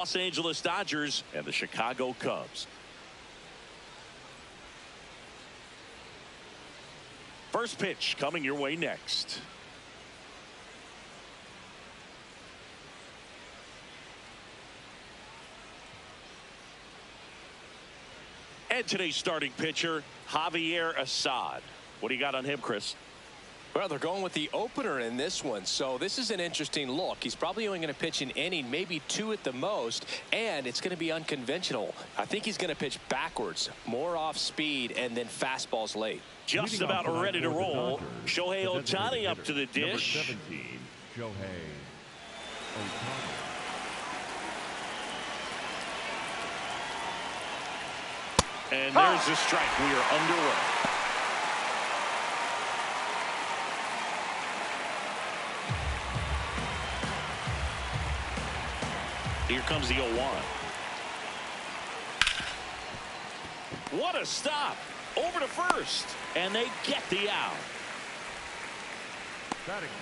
Los Angeles Dodgers and the Chicago Cubs. First pitch coming your way next. And today's starting pitcher, Javier Assad. What do you got on him, Chris? Well, they're going with the opener in this one, so this is an interesting look. He's probably only going to pitch an inning, maybe two at the most, and it's going to be unconventional. I think he's going to pitch backwards, more off speed, and then fastballs late. Just about ready to roll. Shohei Ohtani up to the dish. Number 17, Shohei Ohtani. And there's the strike. We are underway. Here comes the 0-1. What a stop. Over to first. And they get the out.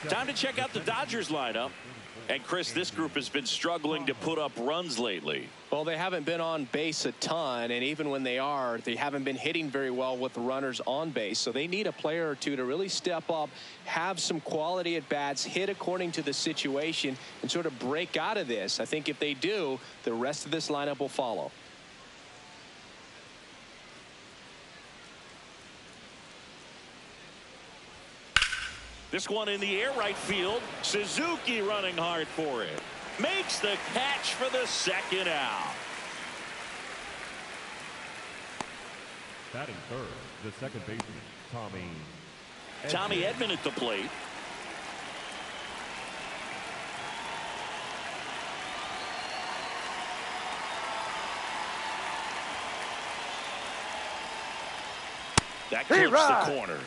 Time to check out the Dodgers lineup. And Chris, this group has been struggling to put up runs lately. Well, they haven't been on base a ton, and even when they are, they haven't been hitting very well with the runners on base. So they need a player or two to really step up, have some quality at bats, hit according to the situation, and sort of break out of this. I think if they do, the rest of this lineup will follow. This one in the air right field. Suzuki running hard for it. Makes the catch for the second out. Batting third, the second baseman, Tommy Edman at the plate. That clips the corner.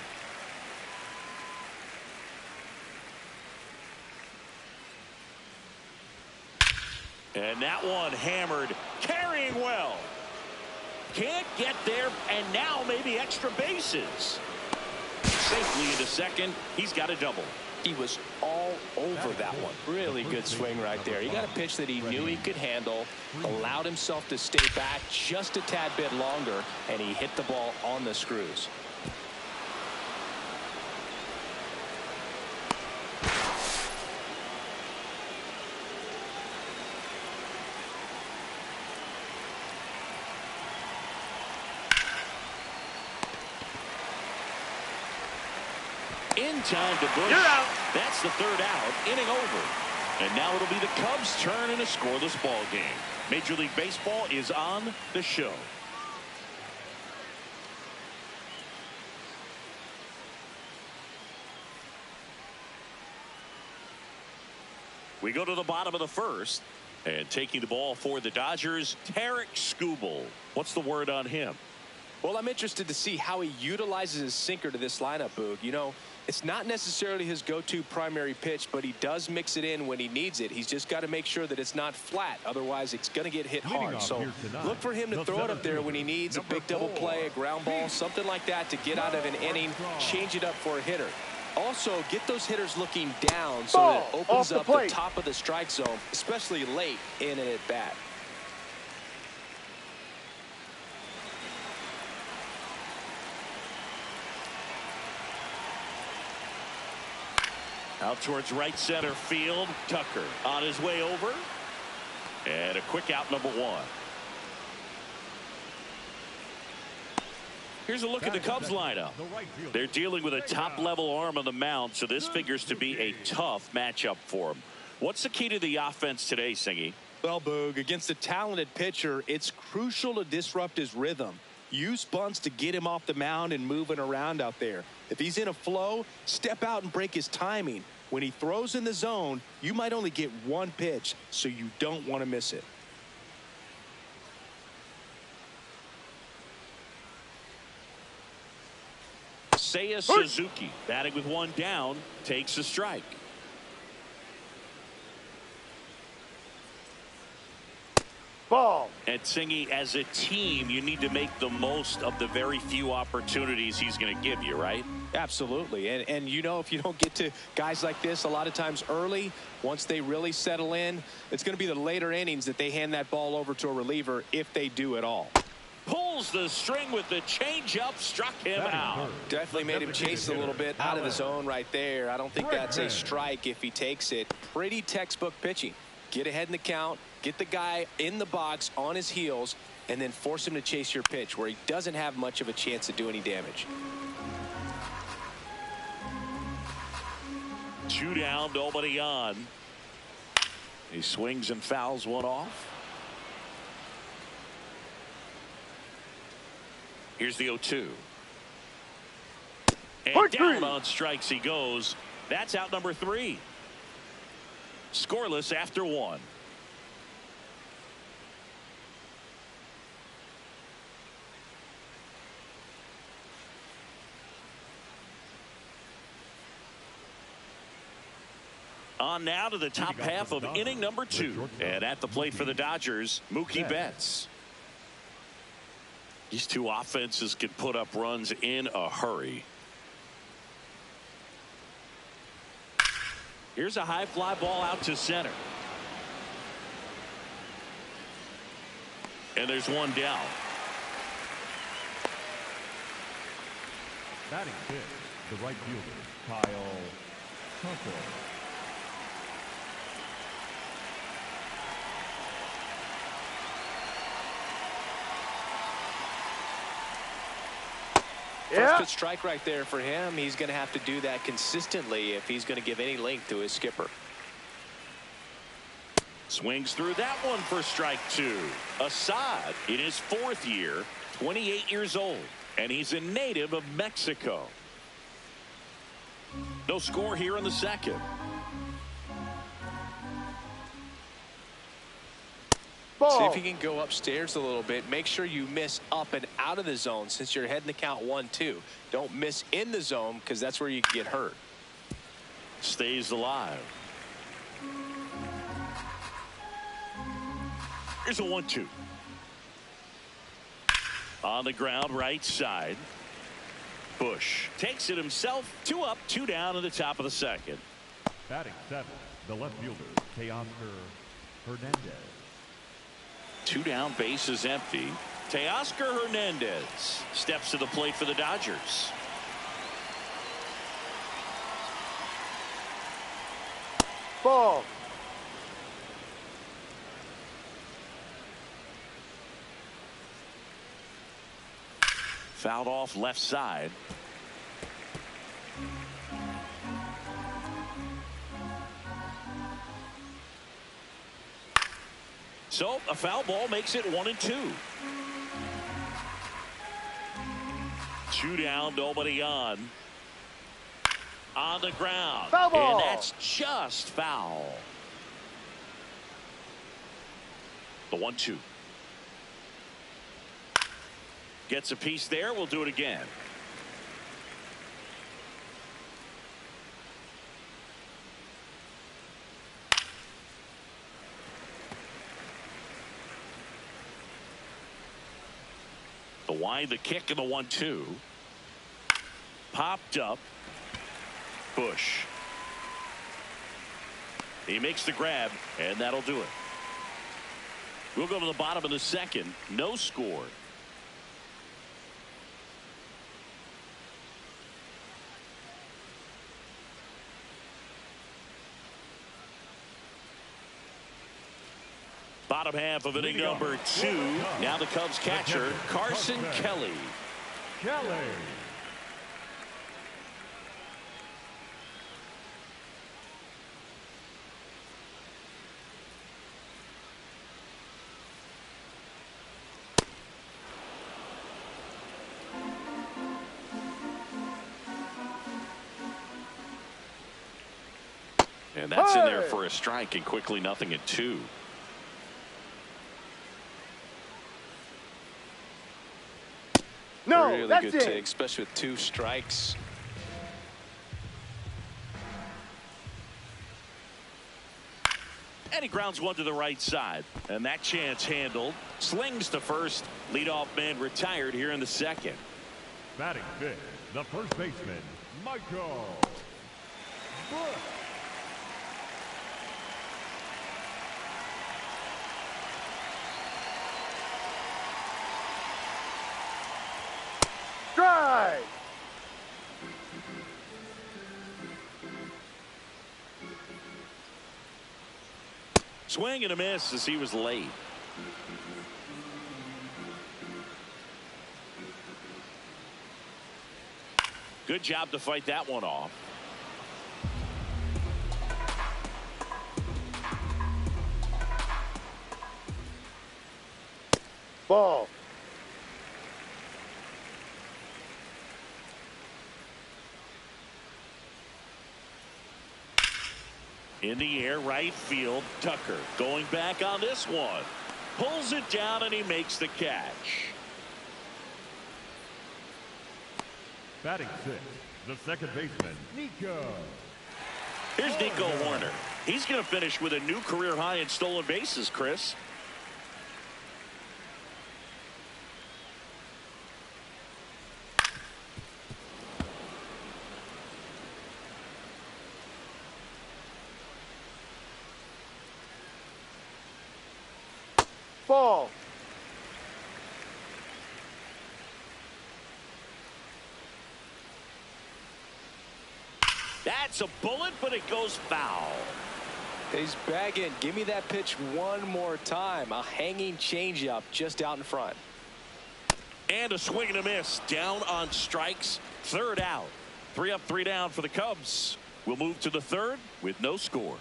And that one hammered, carrying well. Can't get there, and now maybe extra bases. Safely into second. He's got a double. He was all over that one. Really good swing right there. He got a pitch that he knew he could handle, allowed himself to stay back just a tad bit longer, and he hit the ball on the screws. In time to Bush. You're out. That's the third out. Inning over. And now it'll be the Cubs' turn in a scoreless ball game. Major League Baseball is on the show. We go to the bottom of the first. And taking the ball for the Dodgers, Tarik Skubal. What's the word on him? Well, I'm interested to see how he utilizes his sinker to this lineup, Boog. You know, it's not necessarily his go-to primary pitch, but he does mix it in when he needs it. He's just got to make sure that it's not flat. Otherwise, it's going to get hit hard. So look for him to throw it up there when he needs a big double play, a ground ball, something like that to get out of an inning, change it up for a hitter. Also, get those hitters looking down so that it opens up the top of the strike zone, especially late in an at-bat. Out towards right center field. Tucker on his way over. And a quick out, number one. Here's a look at the Cubs lineup. They're dealing with a top-level arm on the mound, so this figures to be a tough matchup for them. What's the key to the offense today, Singy? Well, Boog, against a talented pitcher, it's crucial to disrupt his rhythm. Use bunts to get him off the mound and moving around out there. If he's in a flow, step out and break his timing. When he throws in the zone, you might only get one pitch, so you don't want to miss it. Seiya Suzuki, batting with one down, takes a strike. Ball. And Singy, as a team, you need to make the most of the very few opportunities he's going to give you, right? Absolutely. And you know, if you don't get to guys like this a lot of times early, once they really settle in, it's going to be the later innings that they hand that ball over to a reliever, if they do at all. Pulls the string with the changeup, struck him out. Definitely made him chase a little bit out of the zone right there. I don't think that's a strike if he takes it. Pretty textbook pitching. Get ahead in the count, get the guy in the box on his heels, and then force him to chase your pitch where he doesn't have much of a chance to do any damage. 2 down, nobody on. He swings and fouls one off. Here's the 0-2. And down on strikes he goes. That's out number 3. Scoreless after 1. On now to the top half of inning number 2. And at the plate for the Dodgers, Mookie Betts. These two offenses can put up runs in a hurry. Here's a high fly ball out to center. And there's one down. Batting fifth, the right fielder, Kyle Tucker. First pitch strike right there for him. He's going to have to do that consistently if he's going to give any length to his skipper. Swings through that one for strike 2. Assad in his 4th year, 28 years old, and he's a native of Mexico. No score here in the 2nd. See if you can go upstairs a little bit. Make sure you miss up and out of the zone since you're heading the count 1-2. Don't miss in the zone because that's where you can get hurt. Stays alive. Here's a 1-2. On the ground, right side. Bush takes it himself. 2 up, 2 down in the top of the 2nd. Batting 7th, the left fielder, Teoscar Hernandez. 2 down, base is empty. Teoscar Hernandez steps to the plate for the Dodgers. Ball. Fouled off left side. So a foul ball makes it 1-2. 2 down, nobody on. On the ground. Foul ball. And that's just foul. The 1-2. Gets a piece there. We'll do it again. The wide, the kick, and the 1-2. Popped up. Bush. He makes the grab, and that'll do it. We'll go to the bottom of the 2nd. No score. Bottom half of inning number 2. Now the Cubs catcher, Carson Kelly. And that's in there for a strike, and quickly 0-2. No, really that's good it. take, especially with 2 strikes. And he grounds one to the right side. And that chance handled. Slings to first. Leadoff man retired here in the second. Batting fifth, the first baseman, Michael Bush. Strike. Swing and a miss as he was late. Good job to fight that one off. Ball. In the air, right field. Tucker going back on this one. Pulls it down and he makes the catch. Batting sixth, the second baseman, Nico. Here's Nico Horner. He's going to finish with a new career high in stolen bases, Chris. Ball. That's a bullet, but it goes foul. He's bagging. Give me that pitch one more time. A hanging changeup just out in front. And a swing and a miss. Down on strikes. Third out. 3 up, 3 down for the Cubs. We'll move to the third with no score.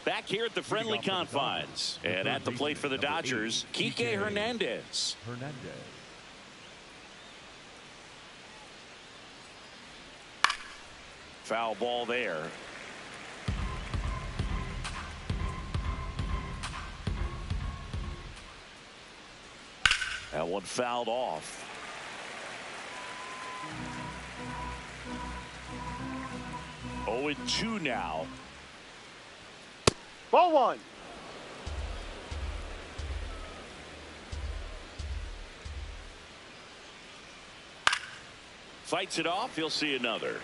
Back here at the friendly confines. And at the plate for the Dodgers, Kike Hernandez. Foul ball there. That one fouled off. Oh, and 2 now. Ball one. Fights it off. He'll see another.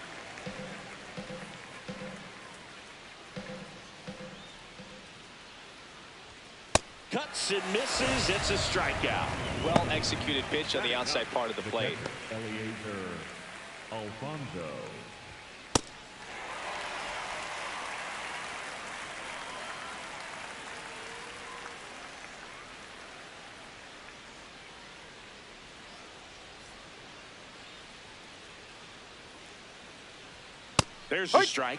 Cuts and misses. It's a strikeout. Well executed pitch on the outside part of the plate. Eliezer Alfonso. There's the strike.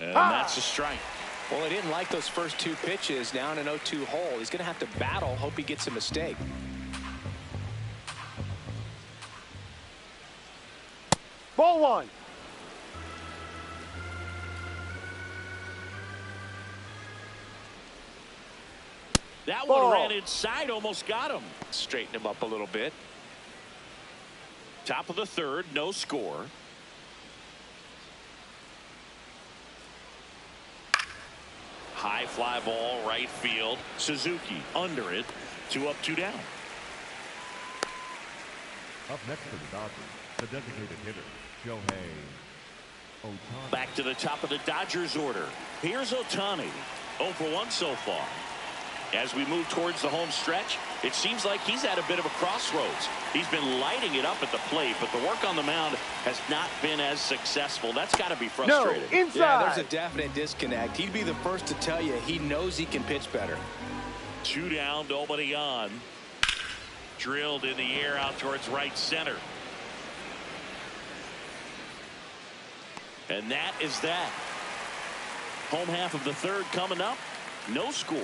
And that's a strike. Well, he didn't like those first 2 pitches. Now in an 0-2 hole. He's going to have to battle. Hope he gets a mistake. Ball one. That Ball. one ran inside, almost got him. Straighten him up a little bit. Top of the third, no score. High fly ball, right field. Suzuki under it. 2 up, 2 down. Up next for the Dodgers, the designated hitter, Shohei Ohtani. Back to the top of the Dodgers order. Here's Ohtani. 0 for 1 so far. As we move towards the home stretch, it seems like he's at a bit of a crossroads. He's been lighting it up at the plate, but the work on the mound has not been as successful. That's got to be frustrating. No, inside. Yeah, there's a definite disconnect. He'd be the first to tell you he knows he can pitch better. 2 down, nobody on. Drilled in the air out towards right center. And that is that. Home half of the third coming up. No score.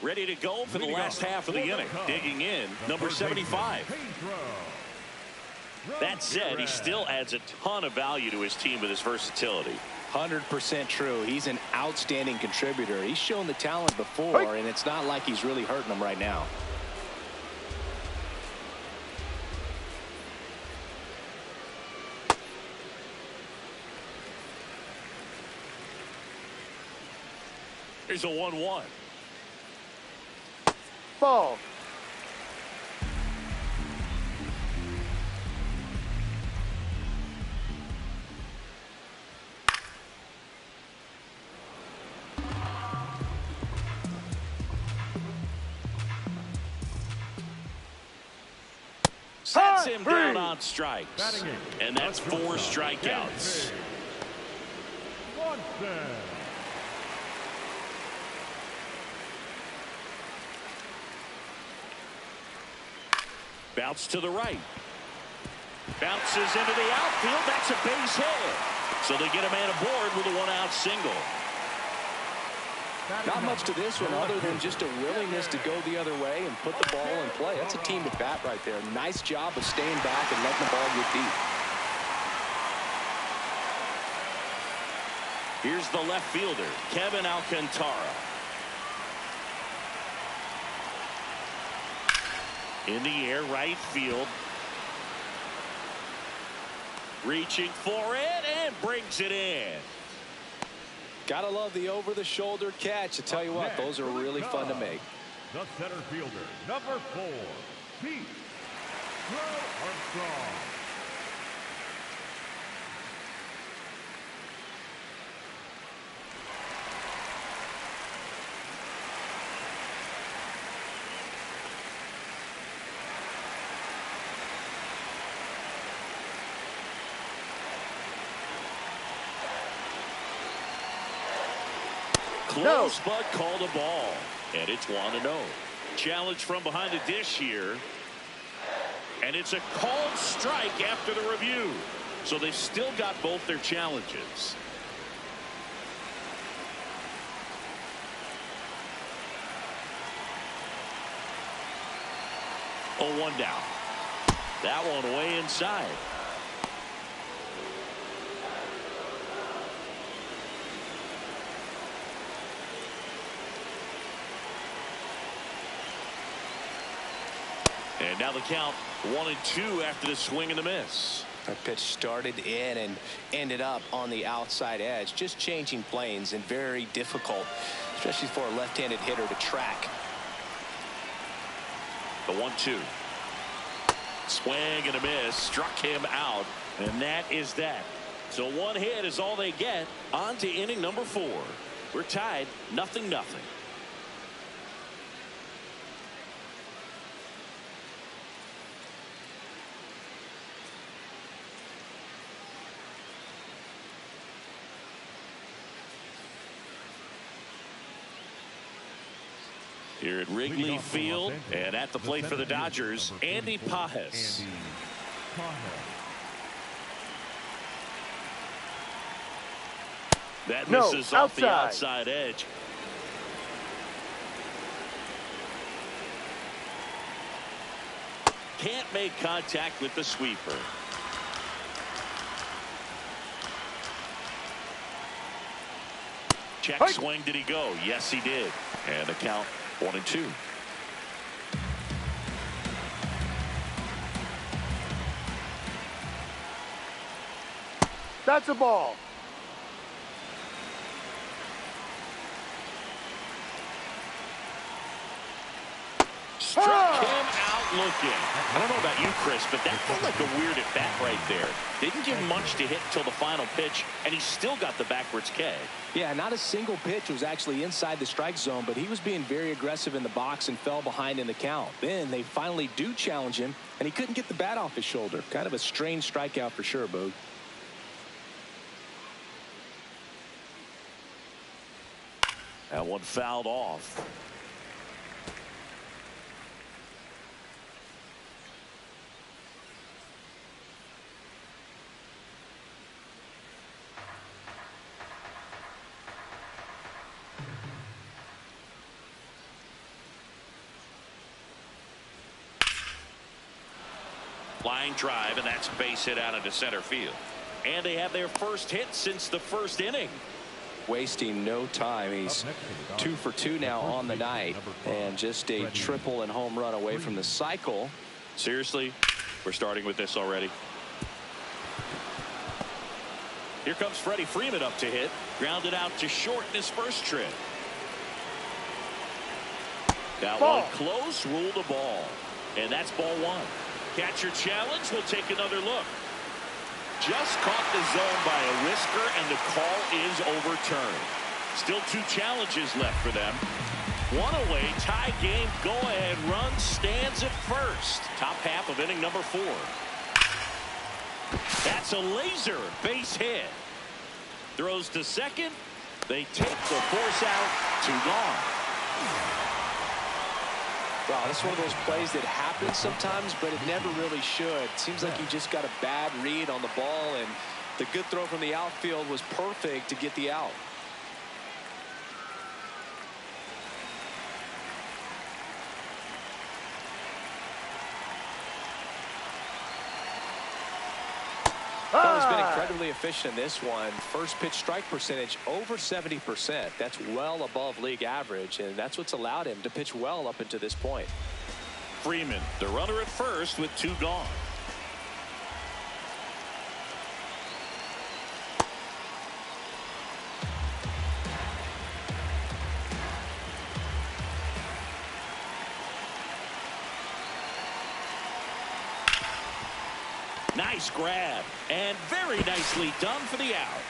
Ready to go for the last half of the inning. Digging in, number 75. That said, he still adds a ton of value to his team with his versatility. 100% true. He's an outstanding contributor. He's shown the talent before, and it's not like he's really hurting them right now. Here's a 1-1. Ball. Sets him down on strikes. And that's 4 strikeouts. Bounce to the right. Bounces into the outfield. That's a base hit. So they get a man aboard with a 1-out single. Not much to this one other than just a willingness to go the other way and put the ball in play. That's a team at bat right there. Nice job of staying back and letting the ball get deep. Here's the left fielder, Kevin Alcantara. In the air, right field. Reaching for it and brings it in. Gotta love the over-the-shoulder catch. I tell you what, those are really fun to make. The center fielder, number 4, Pete Armstrong. Close, but called a ball. And it's 1-0. Challenge from behind the dish here. And it's a called strike after the review. So they've still got both their challenges. 0-1 down. That one way inside. And now the count 1-2 after the swing and the miss. That pitch started in and ended up on the outside edge, just changing planes and very difficult, especially for a left-handed hitter to track. The 1-2. Swing and a miss, struck him out, and that is that. So one hit is all they get. On to inning number 4. We're tied 0-0. Here at Wrigley Field, and at the plate for the Dodgers, Andy Pajes. That misses off the outside edge. Can't make contact with the sweeper. Check swing, did he go? Yes, he did. And the count 1-2. That's a ball. Struck him out looking. I don't know about you, Chris, but that felt like a weird at bat right there. Didn't give much to hit until the final pitch, and he still got the backwards K. Yeah, not a single pitch was actually inside the strike zone, but he was being very aggressive in the box and fell behind in the count. Then they finally do challenge him, and he couldn't get the bat off his shoulder. Kind of a strange strikeout for sure, Boog. That one fouled off. Line drive, and that's a base hit out into center field. And they have their first hit since the first inning. Wasting no time. He's 2 for 2 now on the night, and just a triple and home run away from the cycle. Seriously, we're starting with this already. Here comes Freddie Freeman up to hit. Grounded out to short in his first trip. That one close, ruled a ball. And that's ball 1. Catcher challenge. We'll take another look. Just caught the zone by a whisker, and the call is overturned. Still 2 challenges left for them. 1 away, tie game, go-ahead run stands at first. Top half of inning number 4. That's a laser base hit. Throws to second. They take the force out. 2 gone. Wow, this is one of those plays that happens sometimes, but it never really should. Seems like he just got a bad read on the ball, and the good throw from the outfield was perfect to get the out. Well, he's been incredibly efficient in this one. First pitch strike percentage over 70%. That's well above league average, and that's what's allowed him to pitch well up until this point. Freeman, the runner at first with 2 gone. Nice grab, and very nicely done for the out.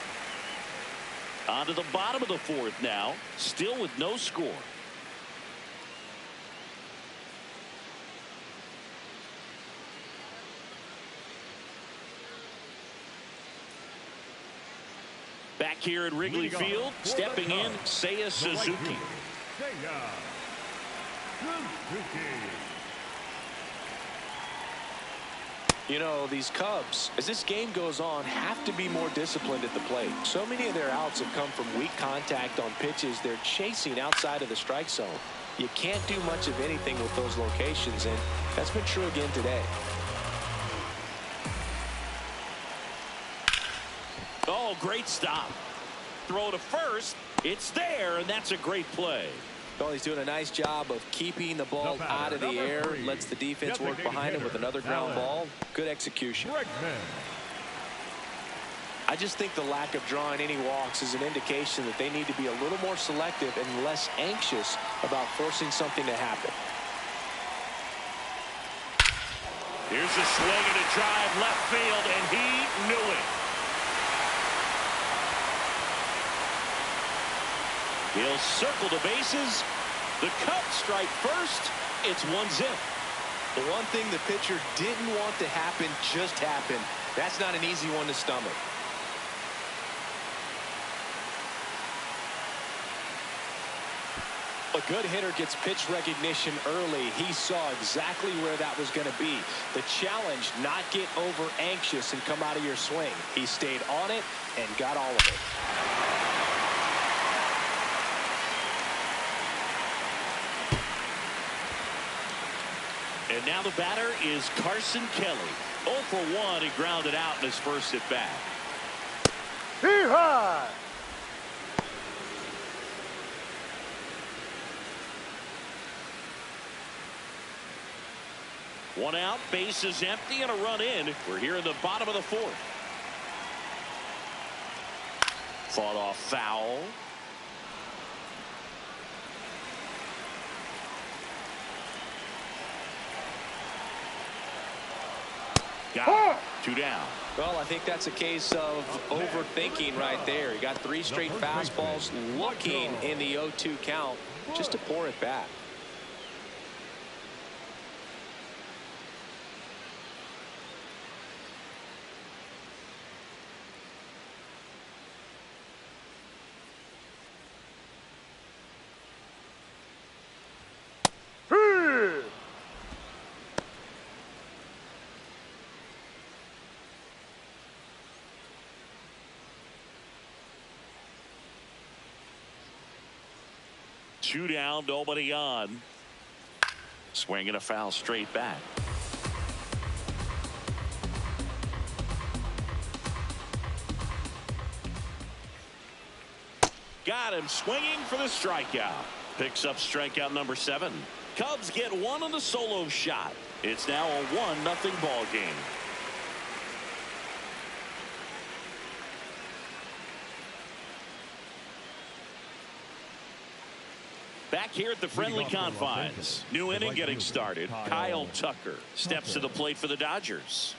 On to the bottom of the 4th now, still with no score. Back here at Wrigley Field, stepping in, Seiya Suzuki. You know, these Cubs, as this game goes on, have to be more disciplined at the plate. So many of their outs have come from weak contact on pitches they're chasing outside of the strike zone. You can't do much of anything with those locations, and that's been true again today. Oh, great stop. Throw to first. It's there, and that's a great play. Well, he's doing a nice job of keeping the ball out of the air. Lets the defense work behind him with another ground ball. Good execution. I just think the lack of drawing any walks is an indication that they need to be a little more selective and less anxious about forcing something to happen. Here's a swing and a drive left field, and he knew it. He'll circle the bases. The Cubs strike first. It's 1-0. The one thing the pitcher didn't want to happen just happened. That's not an easy one to stomach. A good hitter gets pitch recognition early. He saw exactly where that was going to be. The challenge, not get over anxious and come out of your swing. He stayed on it and got all of it. And now the batter is Carson Kelly. 0 for 1. He grounded out in his first at bat. Hee-haw! One out, base is empty, and a run in. We're here in the bottom of the 4th. Fought off foul. Got it. 2 down. Well, I think that's a case of overthinking right there. He got 3 straight fastballs looking in the 0-2 count just to pour it back. Two down, nobody on. Swinging a foul straight back. Got him swinging for the strikeout. Picks up strikeout number 7. Cubs get one on the solo shot. It's now a 1-0 ball game. Back here at the friendly confines. New inning getting started. Kyle Tucker steps to the plate for the Dodgers.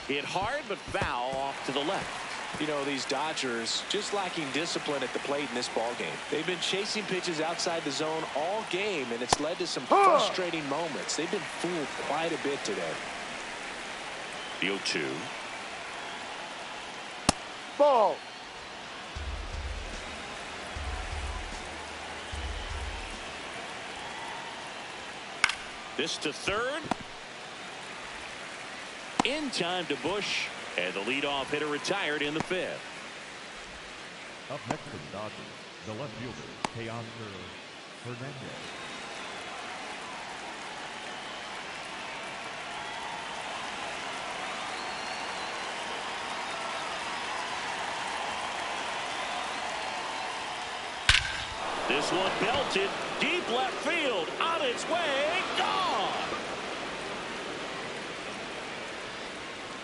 Hit hard but foul off to the left. You know, these Dodgers just lacking discipline at the plate in this ball game. They've been chasing pitches outside the zone all game, and it's led to some frustrating moments. They've been fooled quite a bit today. The 0-2. Ball. This to third. In time to Bush, and the leadoff hitter retired in the 5th. Up next for the Dodgers, the left fielder, Teoscar Hernandez. This one belted deep left field, on its way, gone.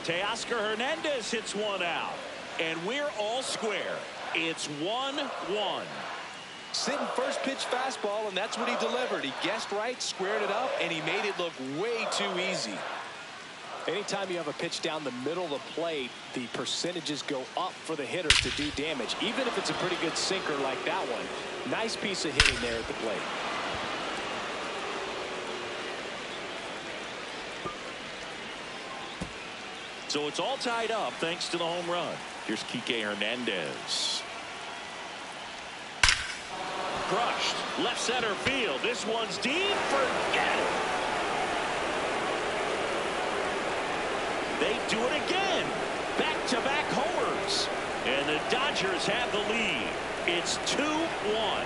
Teoscar Hernandez hits one out, and we're all square. It's 1-1. Sitting first pitch fastball, and that's what he delivered. He guessed right, squared it up, and he made it look way too easy. Anytime you have a pitch down the middle of the plate, the percentages go up for the hitter to do damage, even if it's a pretty good sinker like that one. Nice piece of hitting there at the plate. So it's all tied up thanks to the home run. Here's Kike Hernandez. Crushed. Left center field. This one's deep. Forget it. They do it again. Back-to-back homers. And the Dodgers have the lead. It's 2-1.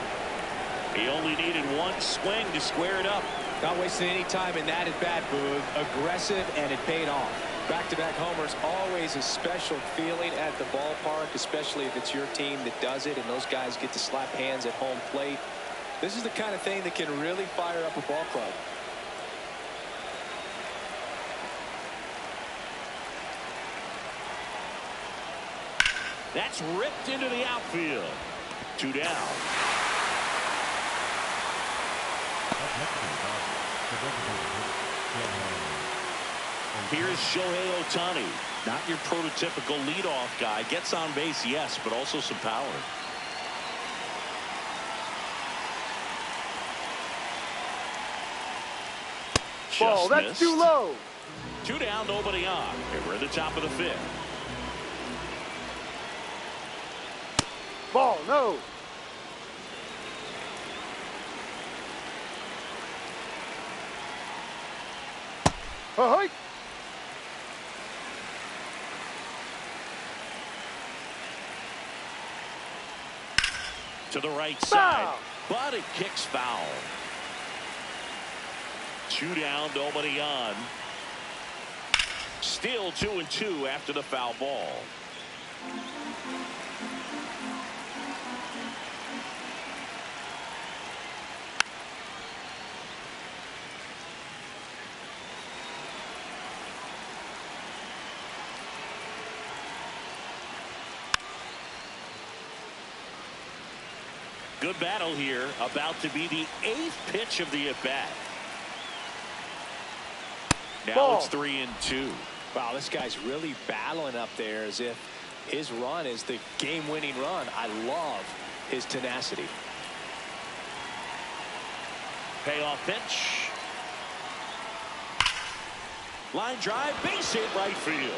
He only needed one swing to square it up. Not wasting any time in that at bat, Boog. Aggressive, and it paid off. Back-to-back homers, always a special feeling at the ballpark, especially if it's your team that does it and those guys get to slap hands at home plate. This is the kind of thing that can really fire up a ball club. That's ripped into the outfield. 2 down. Here's Shohei Ohtani. Not your prototypical leadoff guy. Gets on base, yes, but also some power. Ball. Just That's missed. too low. 2 down, nobody on. And we're at the top of the 5th. Ball. No. Ahoy. To the right side, Foul. but it kicks foul. 2 down, nobody on. Still 2-2 after the foul ball. Good battle here, about to be the 8th pitch of the at-bat. Now Ball. it's 3-2. Wow, this guy's really battling up there as if his run is the game-winning run. I love his tenacity. Payoff pitch. Line drive, base hit right field.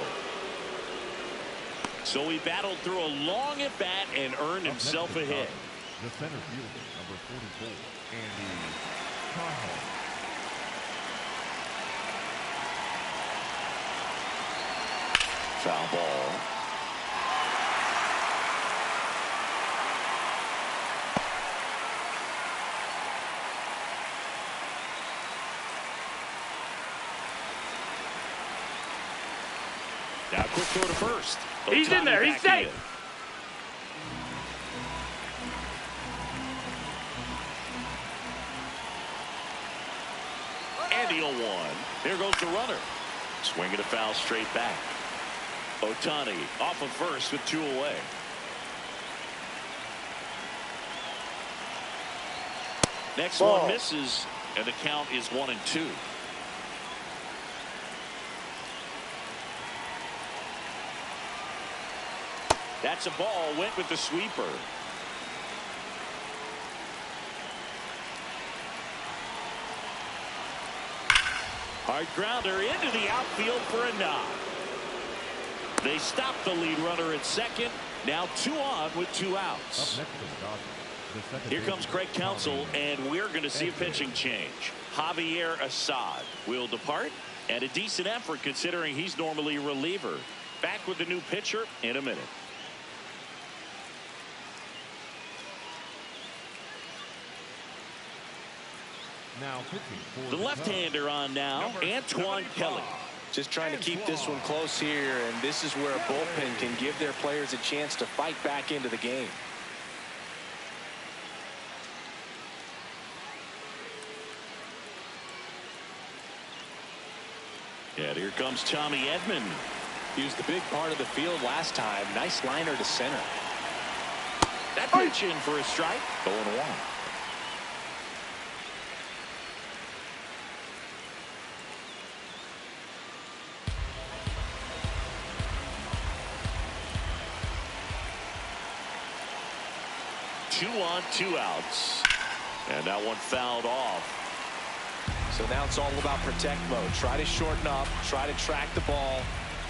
So he battled through a long at-bat and earned himself a hit. The center fielder, number 44, Andy Cahoe. Foul ball. Now quick throw to first. He's in there. He's back safe. And the 0-1. There goes the runner. Swinging a foul straight back. Ohtani off of first with 2 away. Next Ball. one misses, and the count is 1-2. That's a ball. Went with the sweeper. Hard grounder into the outfield for a knock. They stop the lead runner at second. Now 2 on with 2 outs. Up next for the Dodgers, the second Here comes baseman, Craig Counsell, Tommy. and we're going to see a pitching change. Javier Assad will depart, and a decent effort considering he's normally a reliever. Back with the new pitcher in a minute. Now pitching for The left-hander on now, Antoine Kelly. Just trying to keep this one close here, and this is where a bullpen can give their players a chance to fight back into the game. And here comes Tommy Edman. He was the big part of the field last time. Nice liner to center. That pitch in for a strike. 0-1. Two on, 2 outs. And that one fouled off. So now it's all about protect mode. Try to shorten up, try to track the ball,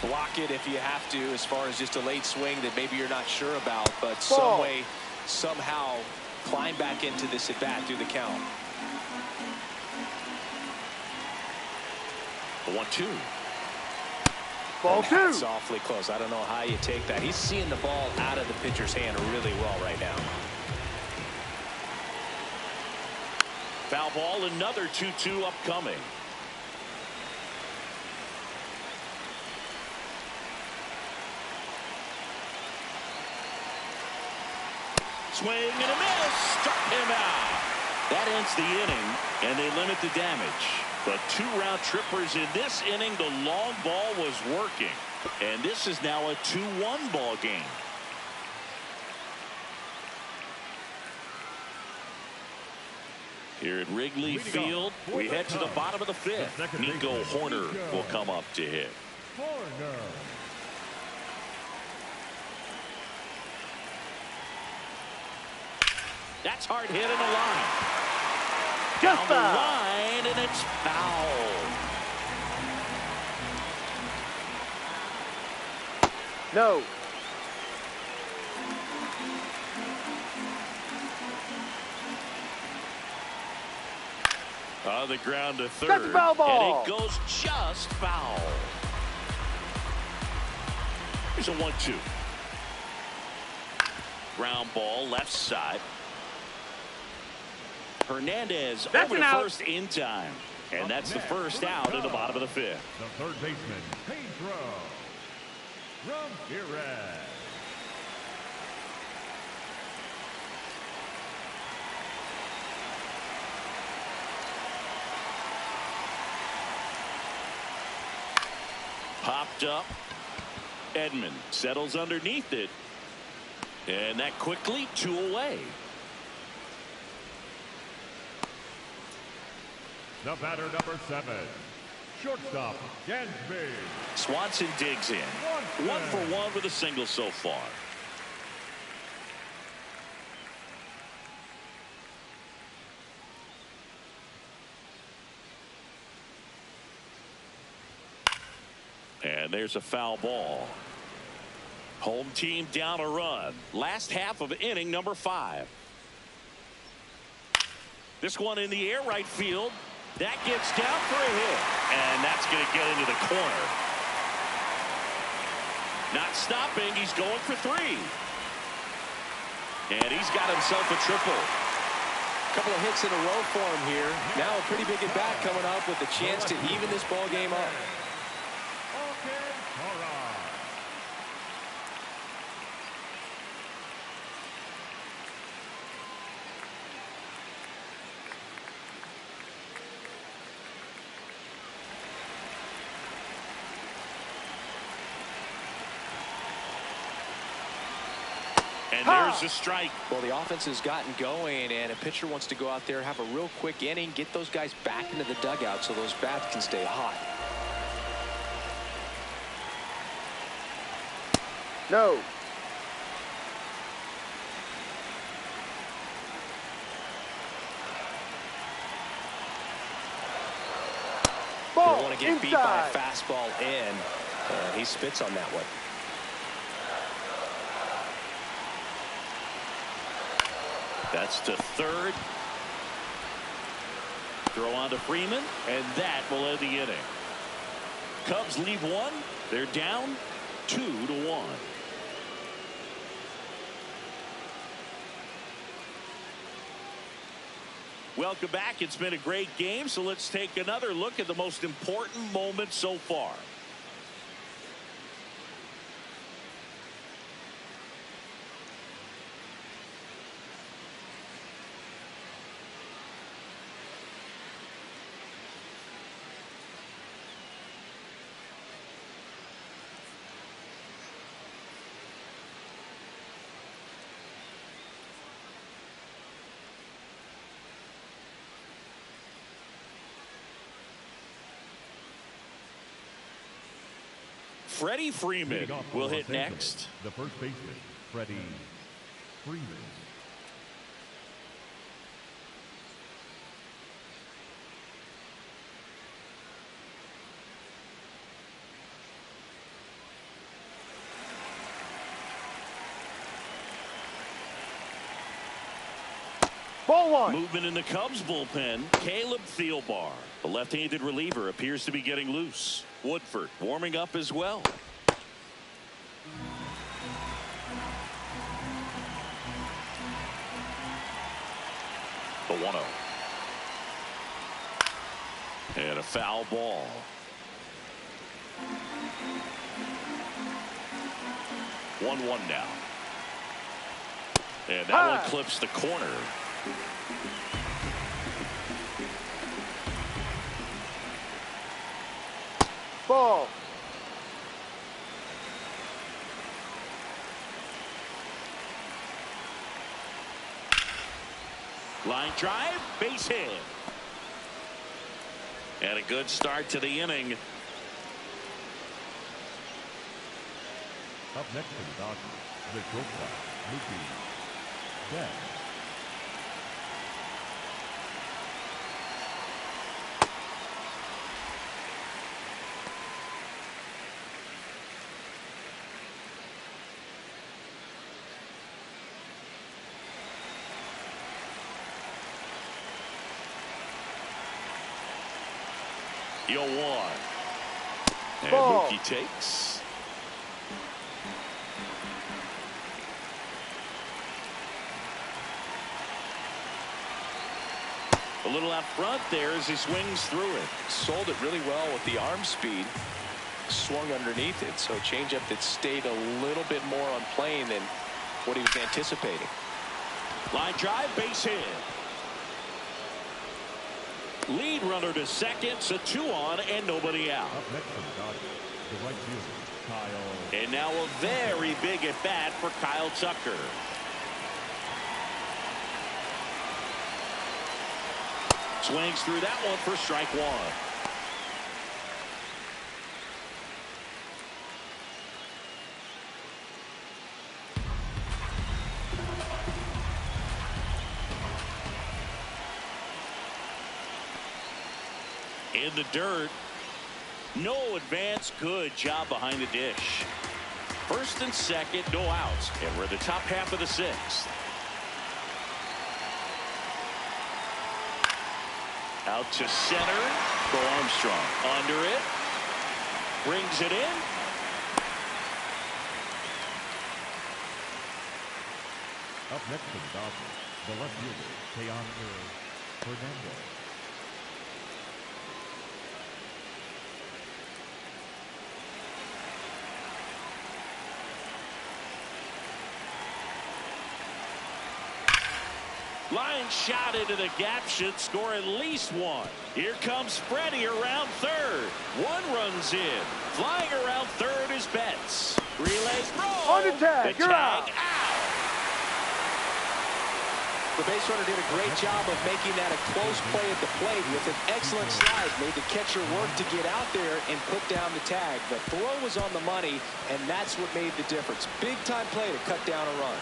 block it if you have to, as far as just a late swing that maybe you're not sure about, but some way, somehow climb back into this at bat through the count. The 1-2. Ball 2. That's awfully close. I don't know how you take that. He's seeing the ball out of the pitcher's hand really well right now. Foul ball, another 2-2 upcoming. Swing and a miss. Struck him out. That ends the inning, and they limit the damage. But 2 round trippers in this inning. The long ball was working, and this is now a 2-1 ball game. Here at Wrigley Field, we head to the bottom of the 5th. Nico Horner will come up to hit. Horner. That's hard hit in the line. Just Down the foul. line, and it's foul. No. On the ground to third. That's a foul ball. And it goes just foul. Here's a 1-2. Ground ball left side. Hernandez That's over an to out. first in time. And that's the first out in the bottom of the 5th. The third baseman, Pedro Ramirez. Popped up. Edman settles underneath it. And that quickly 2 away. The batter, number 7, shortstop, Gansby. Swanson digs in. 1 for 1 with a single so far. And there's a foul ball. Home team down a run. Last half of inning number 5. This one in the air, right field. That gets down for a hit. And that's going to get into the corner. Not stopping. He's going for 3. And he's got himself a triple. A couple of hits in a row for him here. Now a pretty big at bat coming up with a chance to even this ball game up. And there's the strike. Well, the offense has gotten going, and a pitcher wants to go out there, have a real quick inning, get those guys back into the dugout so those bats can stay hot. No. Ball They want to get inside. beat by a fastball in. He spits on that one. That's to third. Throw on to Freeman, and that will end the inning. Cubs leave one. They're down 2-1. Welcome back. It's been a great game, so let's take another look at the most important moment so far. Freddie Freeman Leading off for will Los hit Angeles, next. The first baseman, Freddie Freeman. Ball one. Movement in the Cubs bullpen. Caleb Thielbar, the left-handed reliever, appears to be getting loose. Woodford warming up as well. The 1-0. And a foul ball. One now. And that one clips the corner. Ball. Line drive, base hit. And a good start to the inning. Up next for the Dodgers, the shortstop, Mookie Betts. You'll one. And Ball. Mookie takes. A little out front there as he swings through it. Sold it really well with the arm speed. Swung underneath it, so changeup that stayed a little bit more on plane than what he was anticipating. Line drive, base hit. Lead runner to second, so 2 on and nobody out. Up next for the Dodgers, the right fielder, Kyle. And now a very big at bat for Kyle Tucker. Swings through that one for strike one. In the dirt. No advance. Good job behind the dish. First and second, no outs. And we're in the top half of the 6th. Out to center. Go Armstrong. Under it. Brings it in. Up next for the Dodgers, the left fielder, Teoscar Fernandez. Line shot into the gap, should score at least one. Here comes Freddie around third. One runs in. Flying around third is Betts. Relay throw. On the tag, The you're tag out. out. The base runner did a great job of making that a close play at the plate with an excellent slide. Made the catcher work to get out there and put down the tag. The throw was on the money, and that's what made the difference. Big-time play to cut down a run.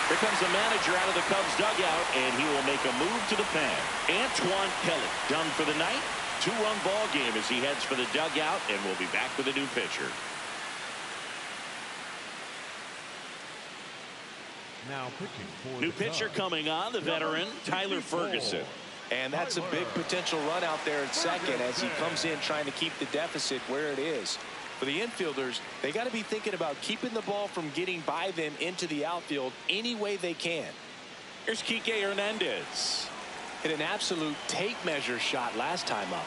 Here comes the manager out of the Cubs dugout, and he will make a move to the pen. Antoine Kelly done for the night. Two-run ball game as he heads for the dugout, and we'll be back with a new pitcher. Now pitching for New the pitcher Cubs, coming on, the veteran Tyler Ferguson. And that's a big potential run out there at second as he comes in trying to keep the deficit where it is. For the infielders, they got to be thinking about keeping the ball from getting by them into the outfield any way they can. Here's Kike Hernandez. Hit an absolute tape measure shot last time up.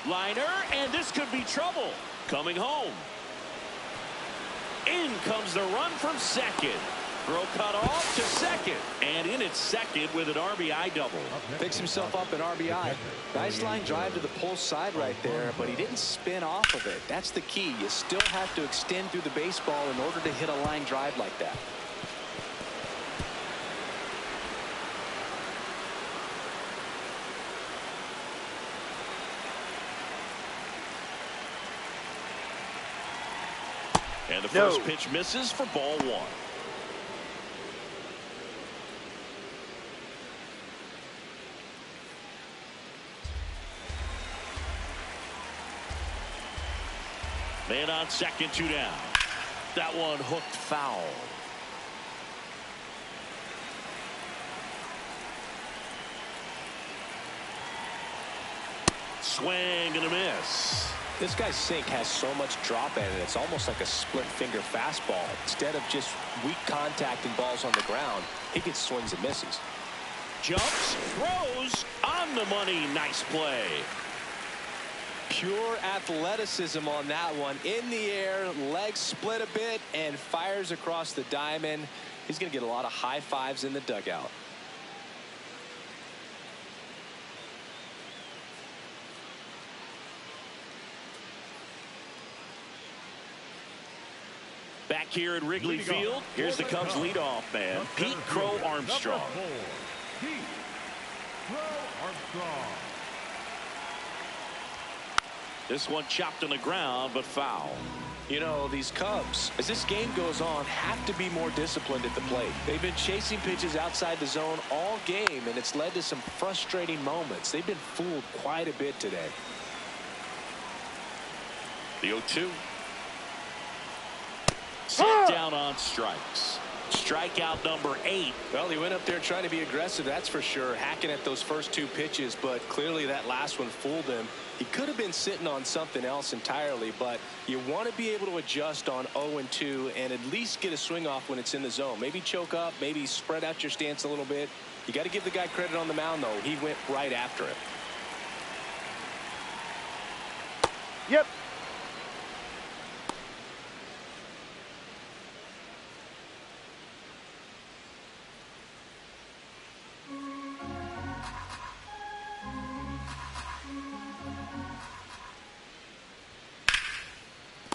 Liner, and this could be trouble. Coming home. In comes the run from second. Throw cut off to second. And in at second with an RBI double. Picks himself up an RBI. Nice line drive to the pull side right there, but he didn't spin off of it. That's the key. You still have to extend through the baseball in order to hit a line drive like that. And the first pitch misses for ball one. Man on second, two down. That one hooked foul. Swing and a miss. This guy's sink has so much drop in it, it's almost like a split finger fastball. Instead of just weak contact and balls on the ground, he gets swings and misses. Jumps, throws, on the money. Nice play. Pure athleticism on that one. In the air, legs split a bit, and fires across the diamond. He's going to get a lot of high fives in the dugout. Back here at Wrigley Field, here's the Cubs leadoff man, Pete Crow Armstrong. Pete Crow Armstrong. This one chopped on the ground, but foul. You know, these Cubs, as this game goes on, have to be more disciplined at the plate. They've been chasing pitches outside the zone all game, and it's led to some frustrating moments. They've been fooled quite a bit today. The 0-2. Set down on strikes. Strikeout number 8. Well, he went up there trying to be aggressive, that's for sure, hacking at those first two pitches, but clearly that last one fooled him. He could have been sitting on something else entirely, but you want to be able to adjust on 0-2 and at least get a swing off when it's in the zone. Maybe choke up, maybe spread out your stance a little bit. You got to give the guy credit on the mound, though. He went right after it. Yep.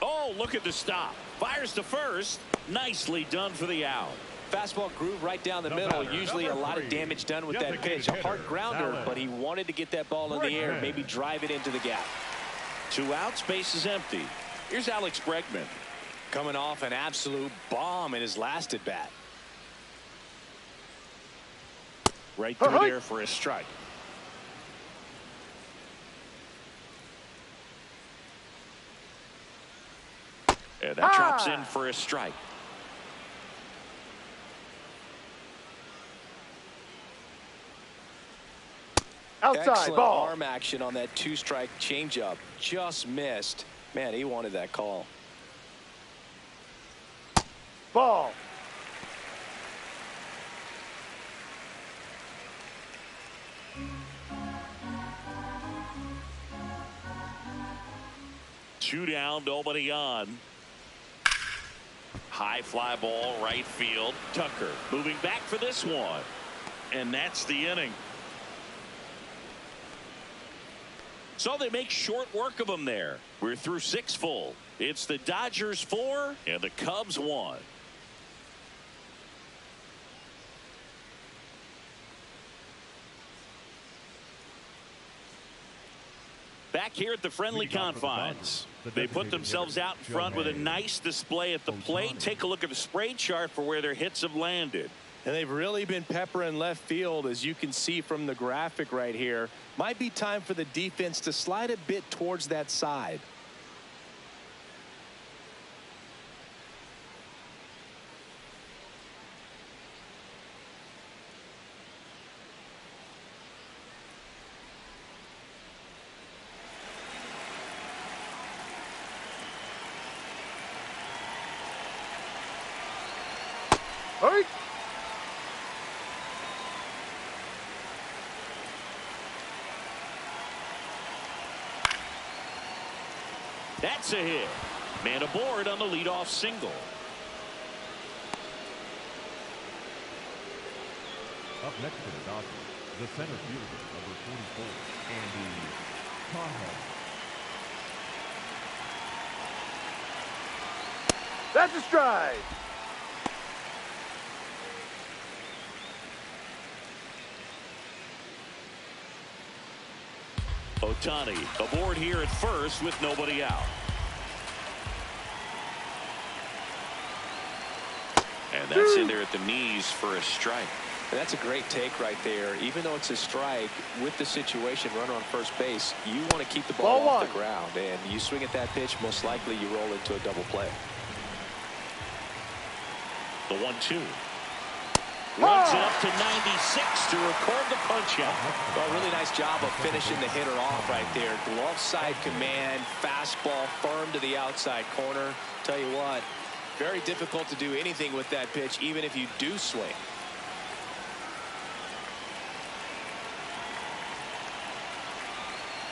Oh, look at the stop. Fires to first. Nicely done for the out. Fastball groove right down the middle. Usually a lot of damage done with that pitch. A hard grounder, but he wanted to get that ball in the air, maybe drive it into the gap. 2 outs, base is empty. Here's Alex Bregman. Coming off an absolute bomb in his last at bat. Right through there for a strike. And that drops in for a strike. Outside, excellent ball. arm action on that 2-strike changeup. Just missed. Man, he wanted that call. Ball. Two down, nobody on. High fly ball, right field. Tucker moving back for this one. And that's the inning. So they make short work of them there. We're through 6 full. It's the Dodgers 4 and the Cubs 1. Back here at the friendly confines, they put themselves out in front with a nice display at the plate. Take a look at the spray chart for where their hits have landed. And they've really been peppering left field, as you can see from the graphic right here. Might be time for the defense to slide a bit towards that side. Hurry. That's a hit. Man aboard on the leadoff single. Up next to the Dodgers, the center fielder, number 44, Andy Cahoe. That's a strike. Ohtani aboard here at first with nobody out. And that's in there at the knees for a strike. And that's a great take right there. Even though it's a strike, with the situation, runner on first base, you want to keep the ball off the ground. And you swing at that pitch, most likely you roll into a double play. The 1-2. Runs it up to 96 to record the punch out. Well, really nice job of finishing the hitter off right there. Glove side command, fastball firm to the outside corner. Tell you what, very difficult to do anything with that pitch, even if you do swing.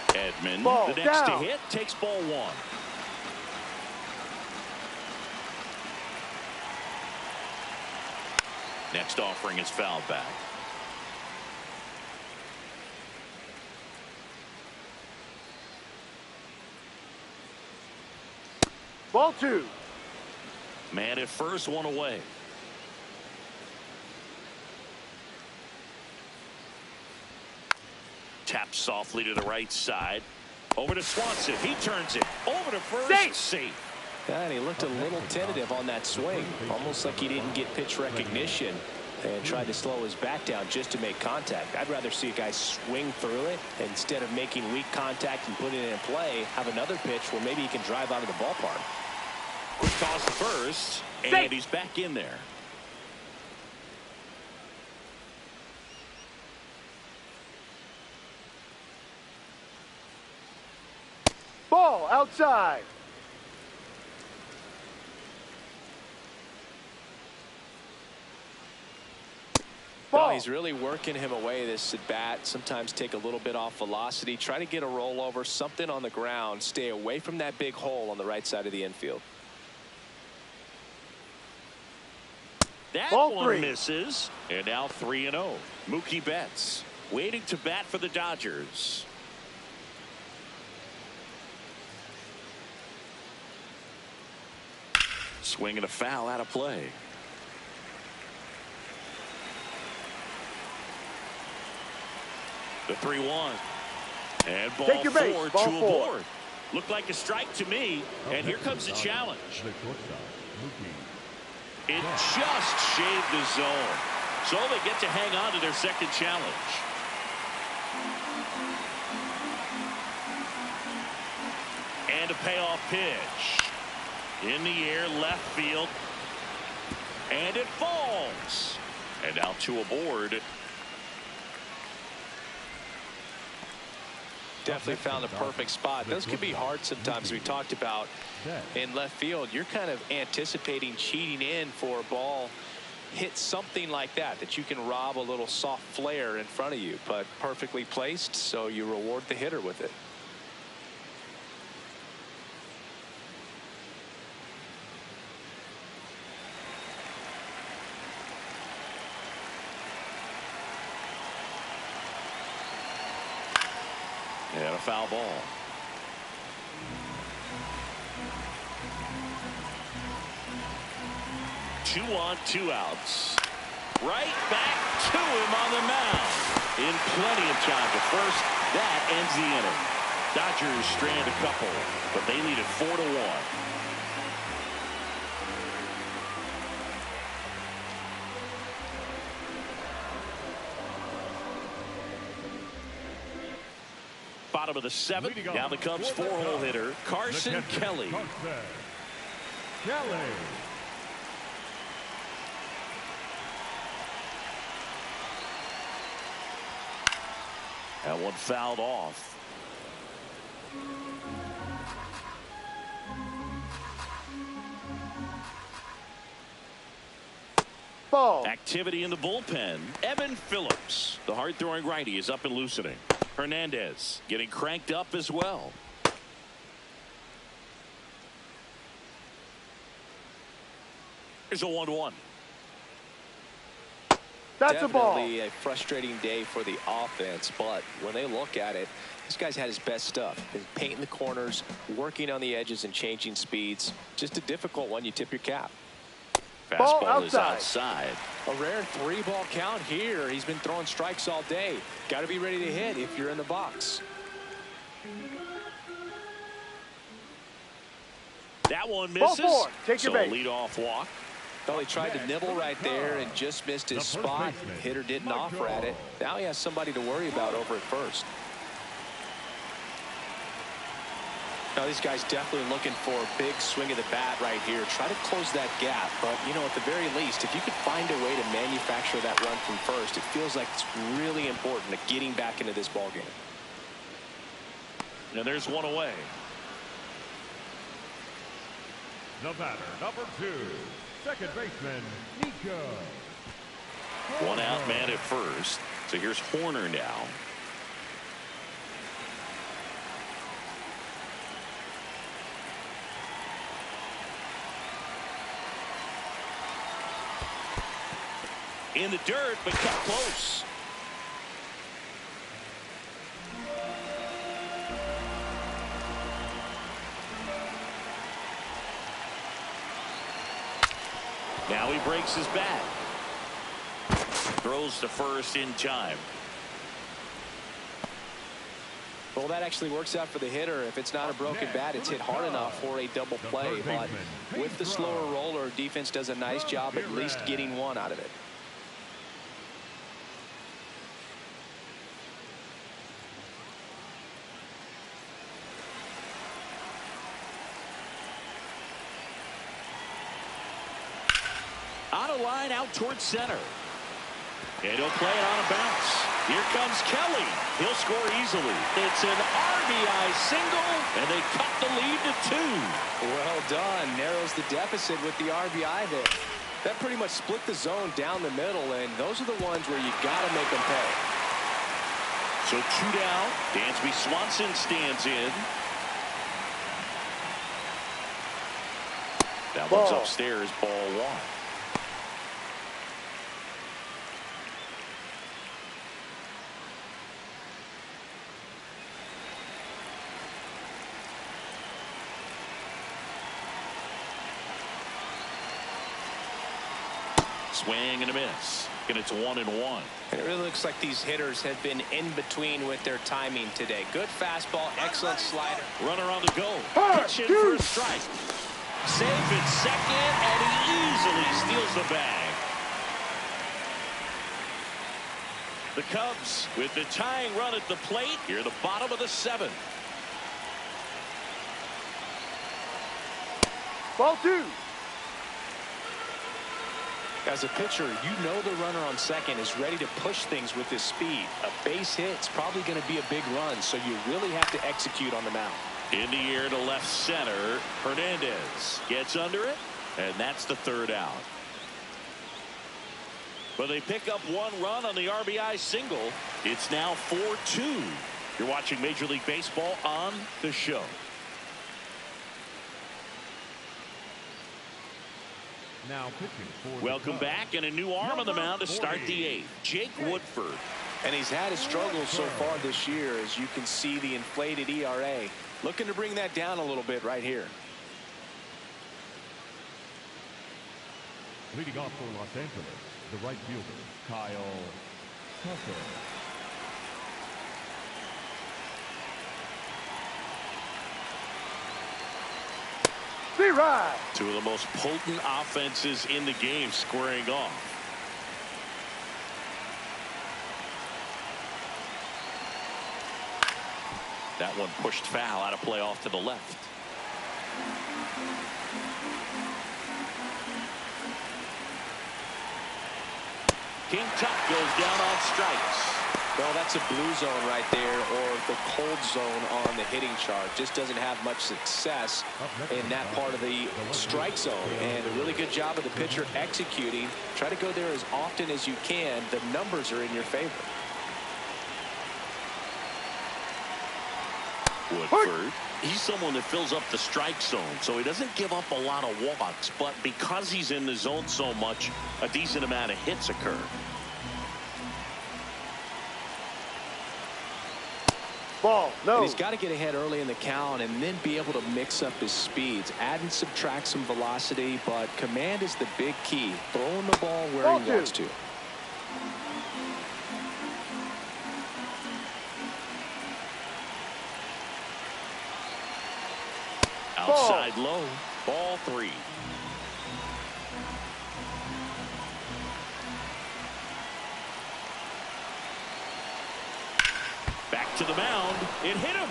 Edman, Ball the next down. to hit, takes ball 1. Next offering is fouled back. Ball 2. Man at first, 1 away. Taps softly to the right side. Over to Swanson. He turns it. Over to first. Safe. And he looked a little tentative on that swing, almost like he didn't get pitch recognition and tried to slow his back down just to make contact. I'd rather see a guy swing through it instead of making weak contact and putting it in play, have another pitch where maybe he can drive out of the ballpark. Quick toss to first, and he's back in there. Ball outside. Well, he's really working him away this at bat. Sometimes take a little bit off velocity. Try to get a rollover, something on the ground. Stay away from that big hole on the right side of the infield. That Ball one 3. misses. And now 3-0. Mookie Betts waiting to bat for the Dodgers. Swing and a foul out of play. The 3-1. And ball Take your base. 4, Ball 2 4. aboard. Looked like a strike to me. And here comes the challenge. The shortstop, Mookie. It just shaved the zone. So they get to hang on to their second challenge. And a payoff pitch. In the air, left field. And it falls. And now 2 aboard. Definitely found the perfect spot. Those can be hard sometimes. We talked about in left field, you're kind of anticipating cheating in for a ball hit something like that you can rob a little soft flare in front of you, but perfectly placed, so you reward the hitter with it. And a foul ball. Two on, two outs. Right back to him on the mound. In plenty of time to first. That ends the inning. Dodgers strand a couple, but they lead it 4-1. Bottom of the seventh. Now the Cubs four-hole hitter, Carson Kelly. That one fouled off. Ball. Activity in the bullpen. Evan Phillips, the hard-throwing righty, is up and loosening. Hernandez getting cranked up as well. Here's a 1-1. That's a ball. Definitely a frustrating day for the offense, but when they look at it, this guy's had his best stuff. He's painting the corners, working on the edges and changing speeds. Just a difficult one. You tip your cap. Fastball is outside. A rare 3-ball count here. He's been throwing strikes all day. Got to be ready to hit if you're in the box. That one misses. Ball 4. Take your base. Leadoff walk. Well, he tried to nibble right there and just missed his spot. The hitter didn't offer at it. Now he has somebody to worry about over at first. Now these guys definitely looking for a big swing of the bat right here. Try to close that gap, but you know, at the very least, if you could find a way to manufacture that run from first, it feels like it's really important to getting back into this ball game. And there's one away. The batter, number 2, second baseman, Nico. One out man at first. So here's Horner now. In the dirt, but cut close. Now he breaks his bat. Throws to first in time. Well, that actually works out for the hitter. If it's not a broken bat, it's hit hard enough for a double play. But with the slower roller, defense does a nice job at least getting one out of it. On a line out towards center. And he'll play it on a bounce. Here comes Kelly. He'll score easily. It's an RBI single, and they cut the lead to 2. Well done. Narrows the deficit with the RBI there. That pretty much split the zone down the middle, and those are the ones where you got to make them pay. So 2 down. Dansby Swanson stands in. That one's upstairs, ball 1. Swing and a miss. And it's 1-1. And it really looks like these hitters have been in between with their timing today. Good fastball, excellent slider. Runner on the go. Pitch in for a strike. Safe at second, and he easily steals the bag. The Cubs with the tying run at the plate here at the bottom of the 7th. Ball 2. As a pitcher, you know the runner on second is ready to push things with his speed. A base hit's probably going to be a big run, so you really have to execute on the mound. In the air to left center. Hernandez gets under it, and that's the 3rd out. But they pick up 1 run on the RBI single. It's now 4-2. You're watching Major League Baseball on the show. Now pitching for Welcome back, and a new arm on the mound to start the 8th. Jake Woodford. And he's had his struggles so far this year, as you can see the inflated ERA. Looking to bring that down a little bit right here. Leading off for Los Angeles, the right fielder, Kyle Tucker. Be right. Two of the most potent offenses in the game squaring off. That one pushed foul, out of play off to the left. King Tuck goes down on strikes. Well, that's a blue zone right there, or the cold zone on the hitting chart. Just doesn't have much success in that part of the strike zone. And a really good job of the pitcher executing. Try to go there as often as you can. The numbers are in your favor. Woodford, he's someone that fills up the strike zone, so he doesn't give up a lot of walks, but because he's in the zone so much, a decent amount of hits occur. Ball, no. And he's got to get ahead early in the count and then be able to mix up his speeds. Add and subtract some velocity, but command is the big key. Throwing the ball where he wants to. Outside low, ball 3. Back to the mound. It hit him.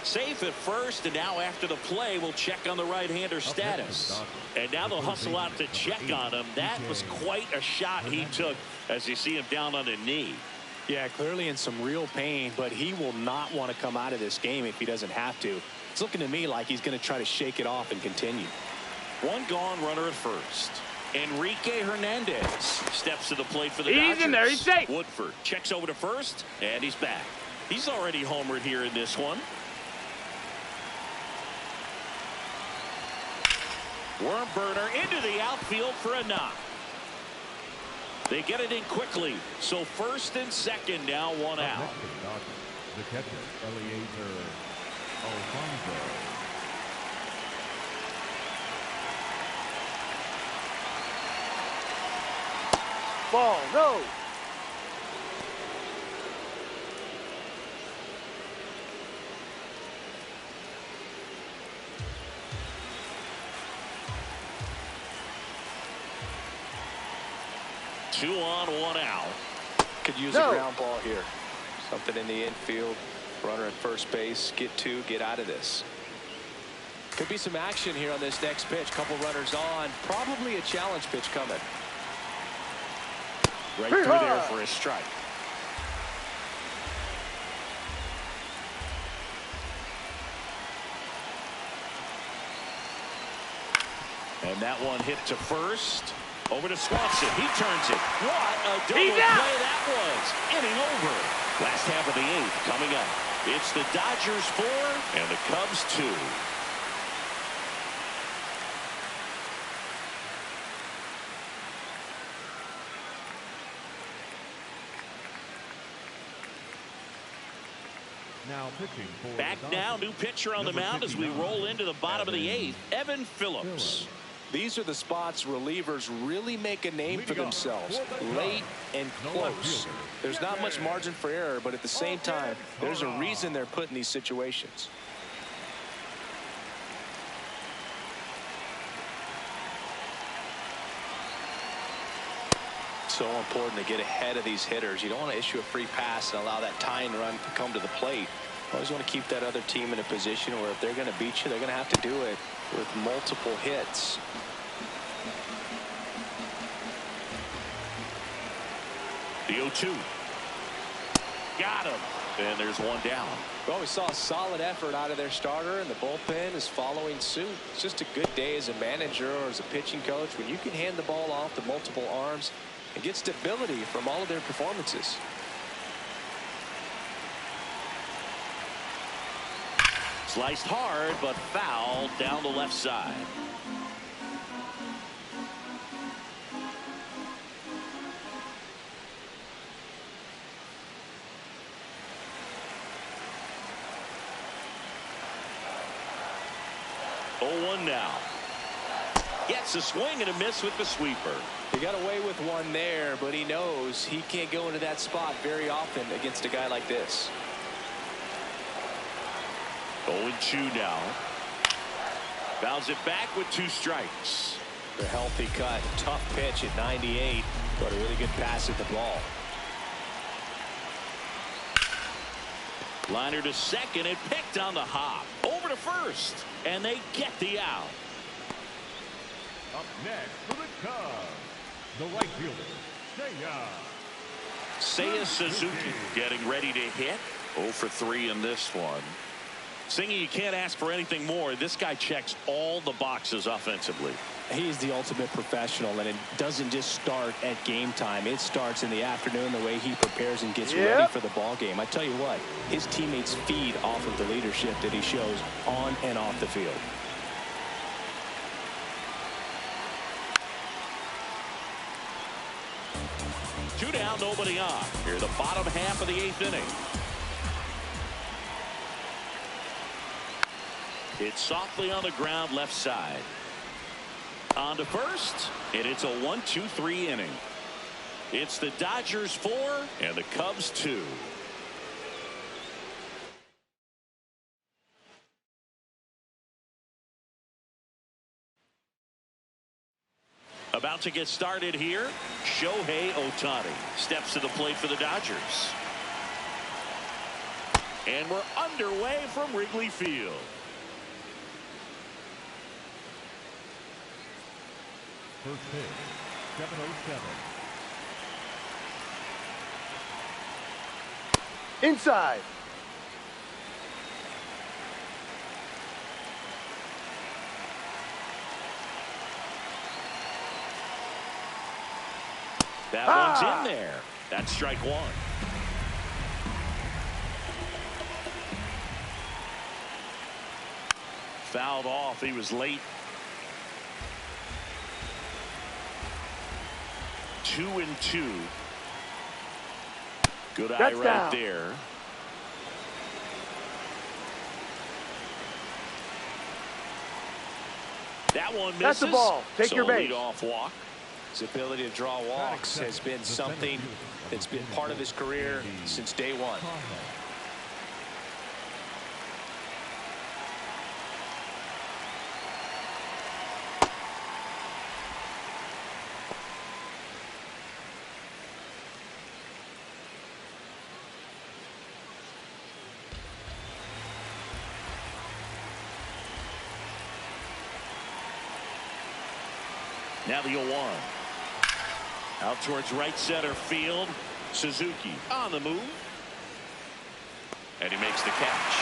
Safe at first, and now after the play, we'll check on the right-hander's status. And now they'll hustle out to check on him. That was quite a shot he took as you see him down on a knee. Yeah, clearly in some real pain, but he will not want to come out of this game if he doesn't have to. It's looking to me like he's going to try to shake it off and continue. One gone, runner at first. Enrique Hernandez steps to the plate for the Dodgers. He's in there, he's safe. Woodford checks over to first, and he's back. He's already homered here in this one. Worm burner into the outfield for a knock. They get it in quickly, so first and second now, one out. The catcher, Eliezer Alfonso. Ball, no. Two on, one out. Could use a ground ball here. Something in the infield. Runner at first base. Get two. Get out of this. Could be some action here on this next pitch. Couple runners on. Probably a challenge pitch coming. Right through there for a strike. And that one hit to first. Over to Swanson. He turns it. What a double play that was. Inning over. Last half of the 8th coming up. It's the Dodgers 4 and the Cubs 2. Now pitching for Back now, new pitcher on the mound as we roll into the bottom of the 8th. Evan Phillips. These are the spots relievers really make a name for themselves. Late and close. There's not much margin for error, but at the same time, there's a reason they're put in these situations. So important to get ahead of these hitters. You don't want to issue a free pass and allow that tying run to come to the plate. You always want to keep that other team in a position where if they're going to beat you, they're going to have to do it with multiple hits. The 0-2. Got him. And there's one down. Well, we saw a solid effort out of their starter, and the bullpen is following suit. It's just a good day as a manager or as a pitching coach when you can hand the ball off to multiple arms and get stability from all of their performances. Sliced hard, but foul down the left side. 0-1 now. Gets a swing and a miss with the sweeper. He got away with one there, but he knows he can't go into that spot very often against a guy like this. 0-2 now. Fouls it back with 2 strikes. A healthy cut. Tough pitch at 98, but a really good pass at the ball. Liner to second and picked on the hop. Over to first, and they get the out. Up next for the Cubs, the right fielder, Seiya Suzuki getting ready to hit. 0 for 3 in this one. Singy, you can't ask for anything more. This guy checks all the boxes offensively. He's the ultimate professional, and it doesn't just start at game time. It starts in the afternoon, the way he prepares and gets ready for the ball game. I tell you what, his teammates feed off of the leadership that he shows on and off the field. Two down, nobody on. Here, the bottom half of the 8th inning. It's softly on the ground, left side. On to first, and it's a 1-2-3 inning. It's the Dodgers 4 and the Cubs 2. About to get started here. Shohei Ohtani steps to the plate for the Dodgers. And we're underway from Wrigley Field. First pitch, 7:07. Inside. That one's in there. That's strike 1. Fouled off. He was late. 2-2. Good eye That's right down. there. That one misses. That's the ball. Take your base. Lead-off walk. His ability to draw walks has been something that's been part of his career since day one. Now the 0-1. Out towards right center field. Suzuki on the move. And he makes the catch.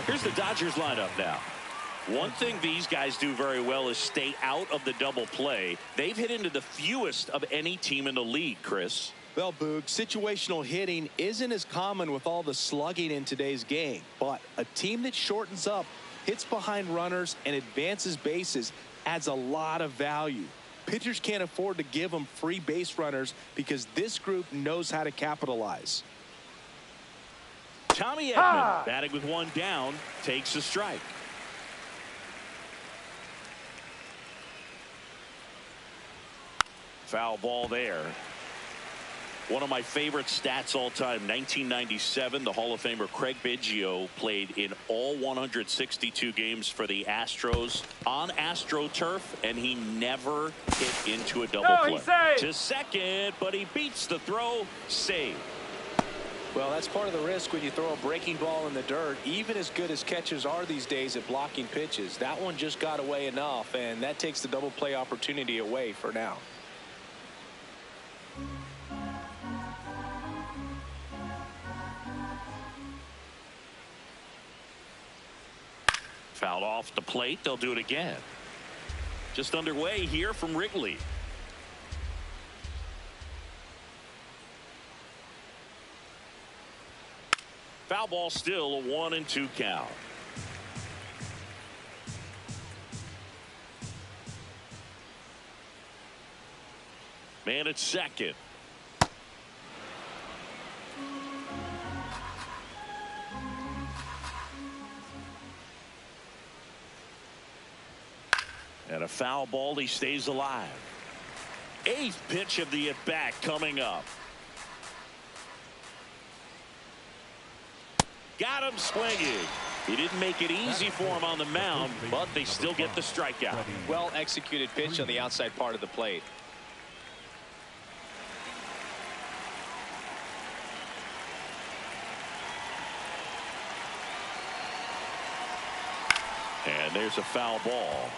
Here's the Dodgers lineup now. One thing these guys do very well is stay out of the double play. They've hit into the fewest of any team in the league, Chris. Well, Boog, situational hitting isn't as common with all the slugging in today's game, but a team that shortens up, hits behind runners, and advances bases adds a lot of value. Pitchers can't afford to give them free base runners because this group knows how to capitalize. Tommy Edman, batting with 1 down, takes a strike. Foul ball there. One of my favorite stats all time, 1997, the Hall of Famer Craig Biggio played in all 162 games for the Astros on AstroTurf, and he never hit into a double play. To second, but he beats the throw. Save. Well, that's part of the risk when you throw a breaking ball in the dirt. Even as good as catchers are these days at blocking pitches, that one just got away enough, and that takes the double play opportunity away for now. Fouled off the plate. They'll do it again. Just underway here from Wrigley. Foul ball, still a 1-2 count. Man at second. And a foul ball. He stays alive. 8th pitch of the at-bat coming up. Got him swinging. He didn't make it easy for him on the mound, but they still get the strikeout. Well executed pitch on the outside part of the plate. And there's a foul ball.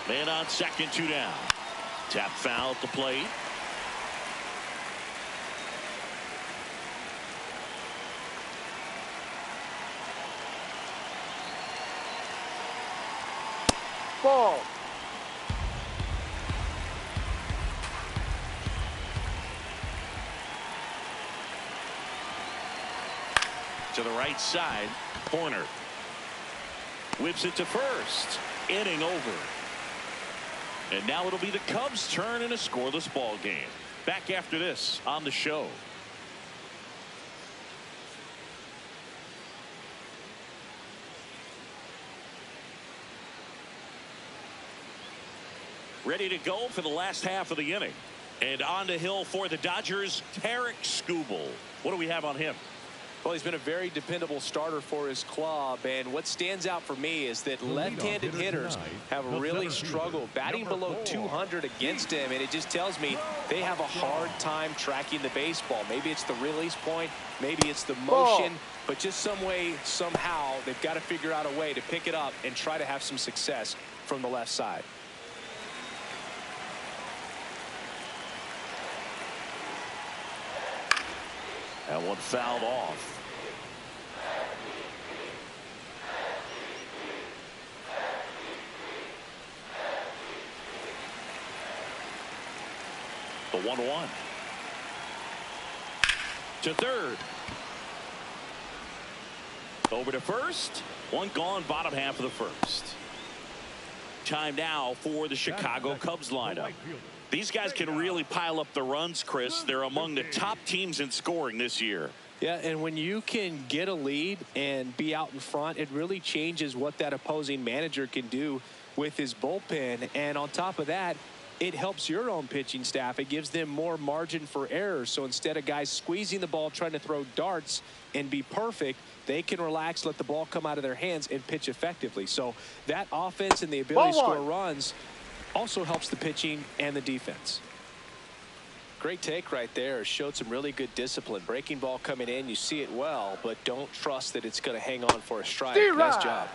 Man on second, 2 down. Tap foul at the plate. Ball. To the right side. Corner. Whips it to first. Inning over. And now it'll be the Cubs' turn in a scoreless ball game. Back after this on the show. Ready to go for the last half of the inning. And on the hill for the Dodgers, Tarek Skubal. What do we have on him? Well, he's been a very dependable starter for his club, and what stands out for me is that left-handed hitters have really struggled batting below 200 against him, and it just tells me they have a hard time tracking the baseball. Maybe it's the release point, maybe it's the motion, but just some way, somehow, they've got to figure out a way to pick it up and try to have some success from the left side. That one fouled off. The 1-1. To third. Over to first. One gone, bottom half of the first. Time now for the Chicago Cubs lineup. These guys can really pile up the runs, Chris. They're among the top teams in scoring this year. Yeah, and when you can get a lead and be out in front, it really changes what that opposing manager can do with his bullpen. And on top of that, it helps your own pitching staff. It gives them more margin for error. So instead of guys squeezing the ball, trying to throw darts and be perfect, they can relax, let the ball come out of their hands, and pitch effectively. So that offense and the ability to score runs also helps the pitching and the defense. Great take right there. Showed some really good discipline. Breaking ball coming in, you see it well, but don't trust that it's going to hang on for a strike. Nice job.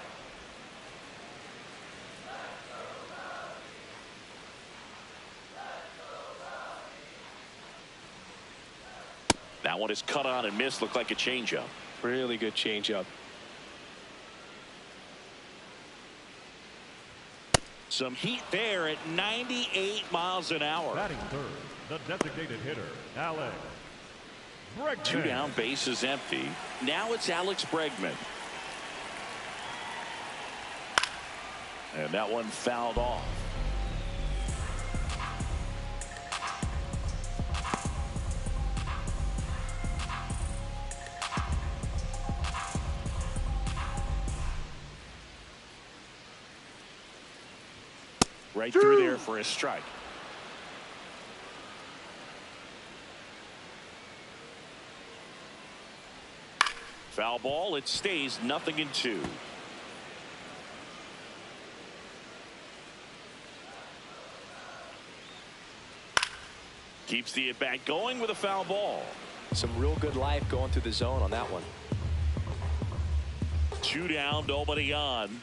That one is cut on and missed. Looked like a changeup. Really good changeup. Some heat there at 98 miles an hour. Batting third, the designated hitter, Alex Bregman. 2 down, base is empty. Now it's Alex Bregman. And that one fouled off. Right through there for a strike. Foul ball. It stays 0-2. Keeps the at-bat going with a foul ball. Some real good life going through the zone on that one. 2 down, nobody on.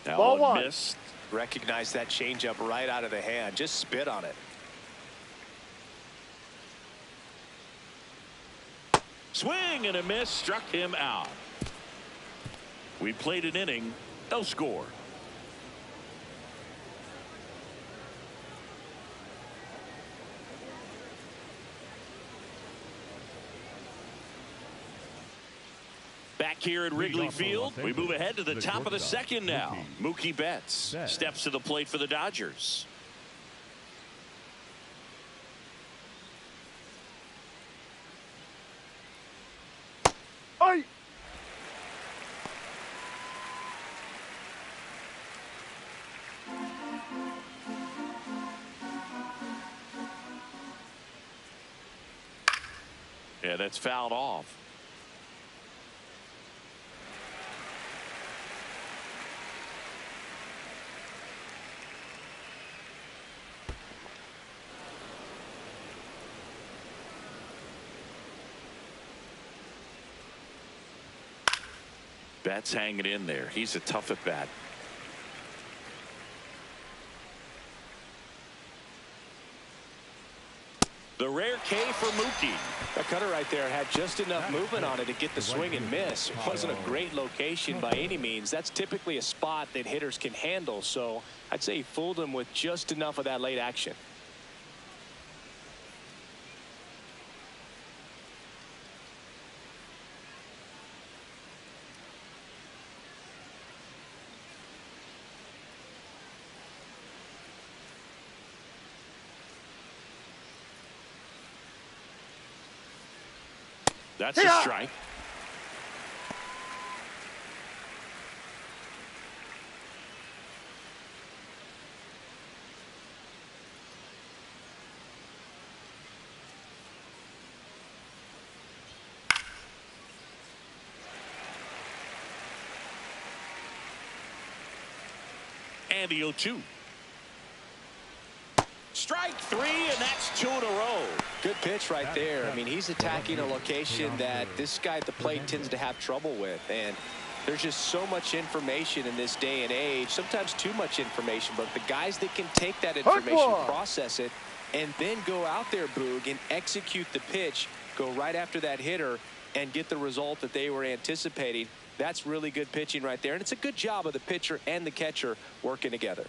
That Ball one one. missed. Recognize that changeup right out of the hand. Just spit on it. Swing and a miss, struck him out. We played an inning, no score. Back back here at Wrigley Field. We move ahead to the top of the second now. Mookie Betts steps to the plate for the Dodgers. Aye. Yeah, that's fouled off. Betts hanging in there. He's a tough at bat. The rare K for Mookie. That cutter right there had just enough movement on it to get the swing and miss. It wasn't a great location by any means. That's typically a spot that hitters can handle. So I'd say he fooled him with just enough of that late action. That's a strike. And the 0-2. Strike three, and that's 2 in a row. Good pitch right there. I mean, he's attacking a location that this guy at the plate tends to have trouble with. And there's just so much information in this day and age, sometimes too much information. But the guys that can take that information, process it, and then go out there, Boog, and execute the pitch, go right after that hitter, and get the result that they were anticipating, that's really good pitching right there. And it's a good job of the pitcher and the catcher working together.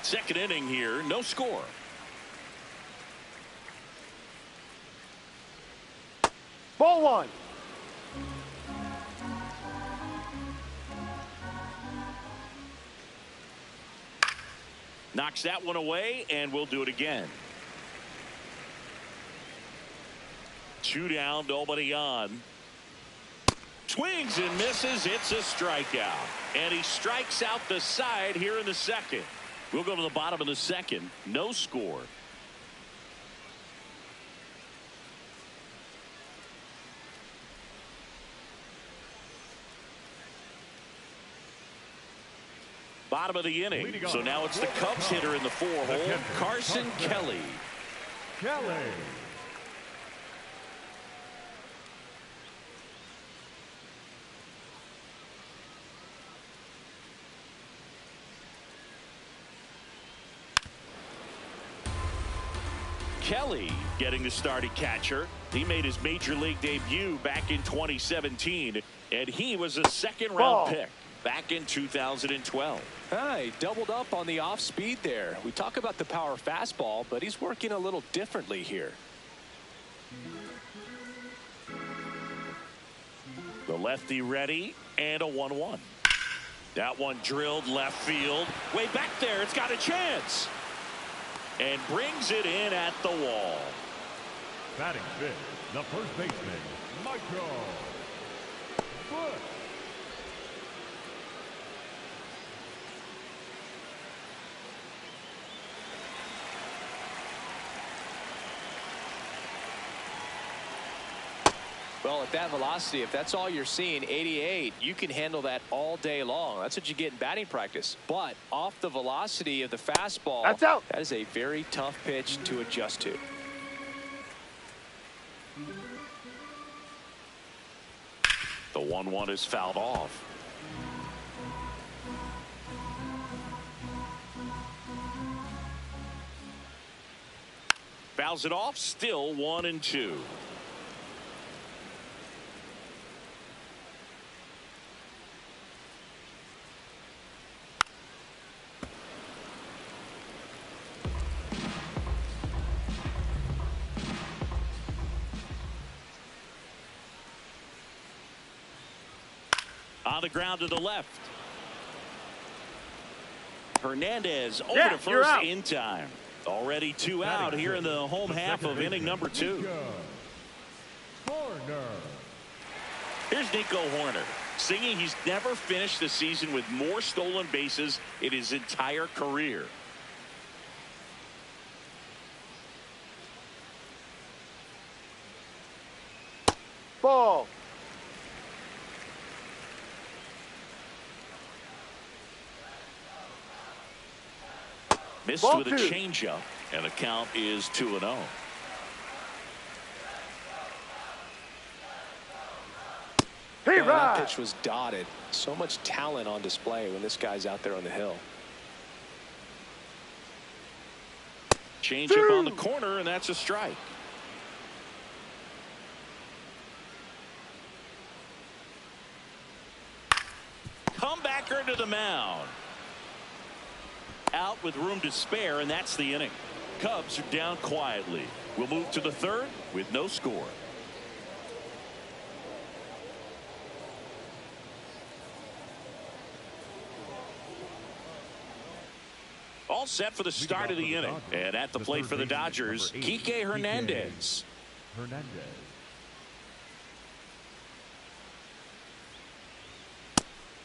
Second inning here, no score. Ball one. Knocks that one away, and we'll do it again. 2 down, nobody on. Swings and misses. It's a strikeout. And he strikes out the side here in the second. We'll go to the bottom of the second. No score. Bottom of the inning. So now it's the Cubs hitter in the 4-hole, Carson Kelly. Kelly getting the start at catcher. He made his major league debut back in 2017, and he was a second-round pick back in 2012. He doubled up on the off speed there. We talk about the power fastball, but he's working a little differently here. The lefty ready, and a 1-1. That one drilled left field. Way back there, it's got a chance. And brings it in at the wall. Batting fifth, the first baseman, Michael Bush. Well, at that velocity, if that's all you're seeing, 88, you can handle that all day long. That's what you get in batting practice. But off the velocity of the fastball, that's out. That is a very tough pitch to adjust to. The 1-1 is fouled off. Fouls it off, still 1-2. On the ground to the left. Hernandez over Yeah, to you're first out. in time. Already 2 out here in the home half of inning number 2. Corner. Here's Nico Horner, singing he's never finished the season with more stolen bases in his entire career. Ball. Missed Ball with a 2. changeup, and the count is 2-0. Hey, That right. pitch was dotted. So much talent on display when this guy's out there on the hill. Changeup on the corner, and that's a strike. Comebacker to the mound. Out with room to spare, and that's the inning. Cubs are down quietly. We'll move to the third with no score. All set for the start of the inning. And at the plate for the Dodgers, Kike Hernandez. Hernandez.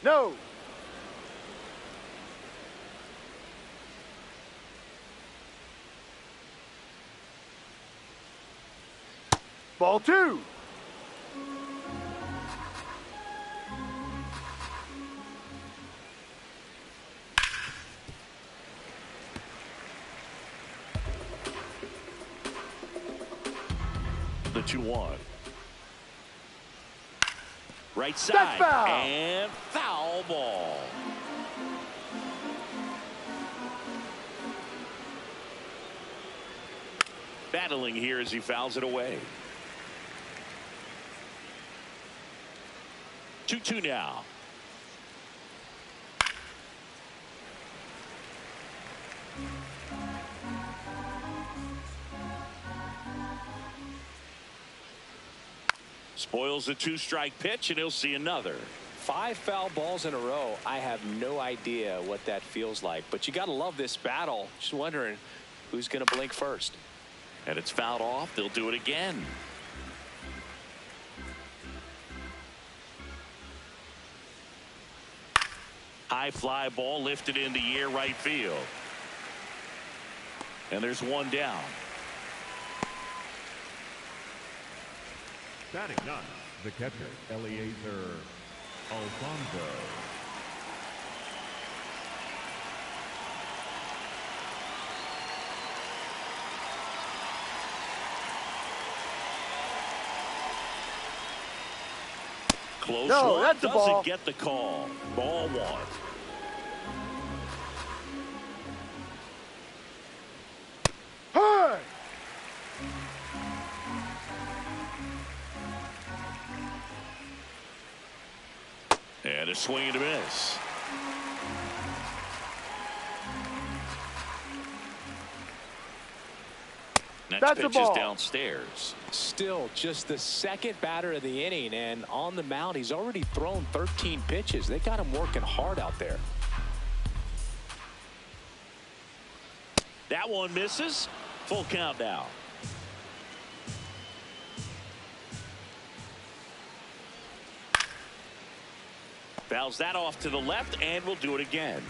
No. Ball 2. The 2-1. Right That's side. foul. And foul ball. Battling here as he fouls it away. 2-2 now. Spoils a 2-strike pitch, and he'll see another. 5 foul balls in a row. I have no idea what that feels like, but you got to love this battle. Just wondering who's going to blink first. And it's fouled off. They'll do it again. High fly ball lifted in the air right field. And there's one down. Batting ninth, the catcher, Eliezer Alfonso. Close No, one. that's a Doesn't ball. get the call. Ball 1. Hey. And a swing and a miss. Next That's a pitch is ball. downstairs. Still just the second batter of the inning, and on the mound he's already thrown 13 pitches. They got him working hard out there. That one misses. Full count now. Fouls that off to the left, and we'll do it again.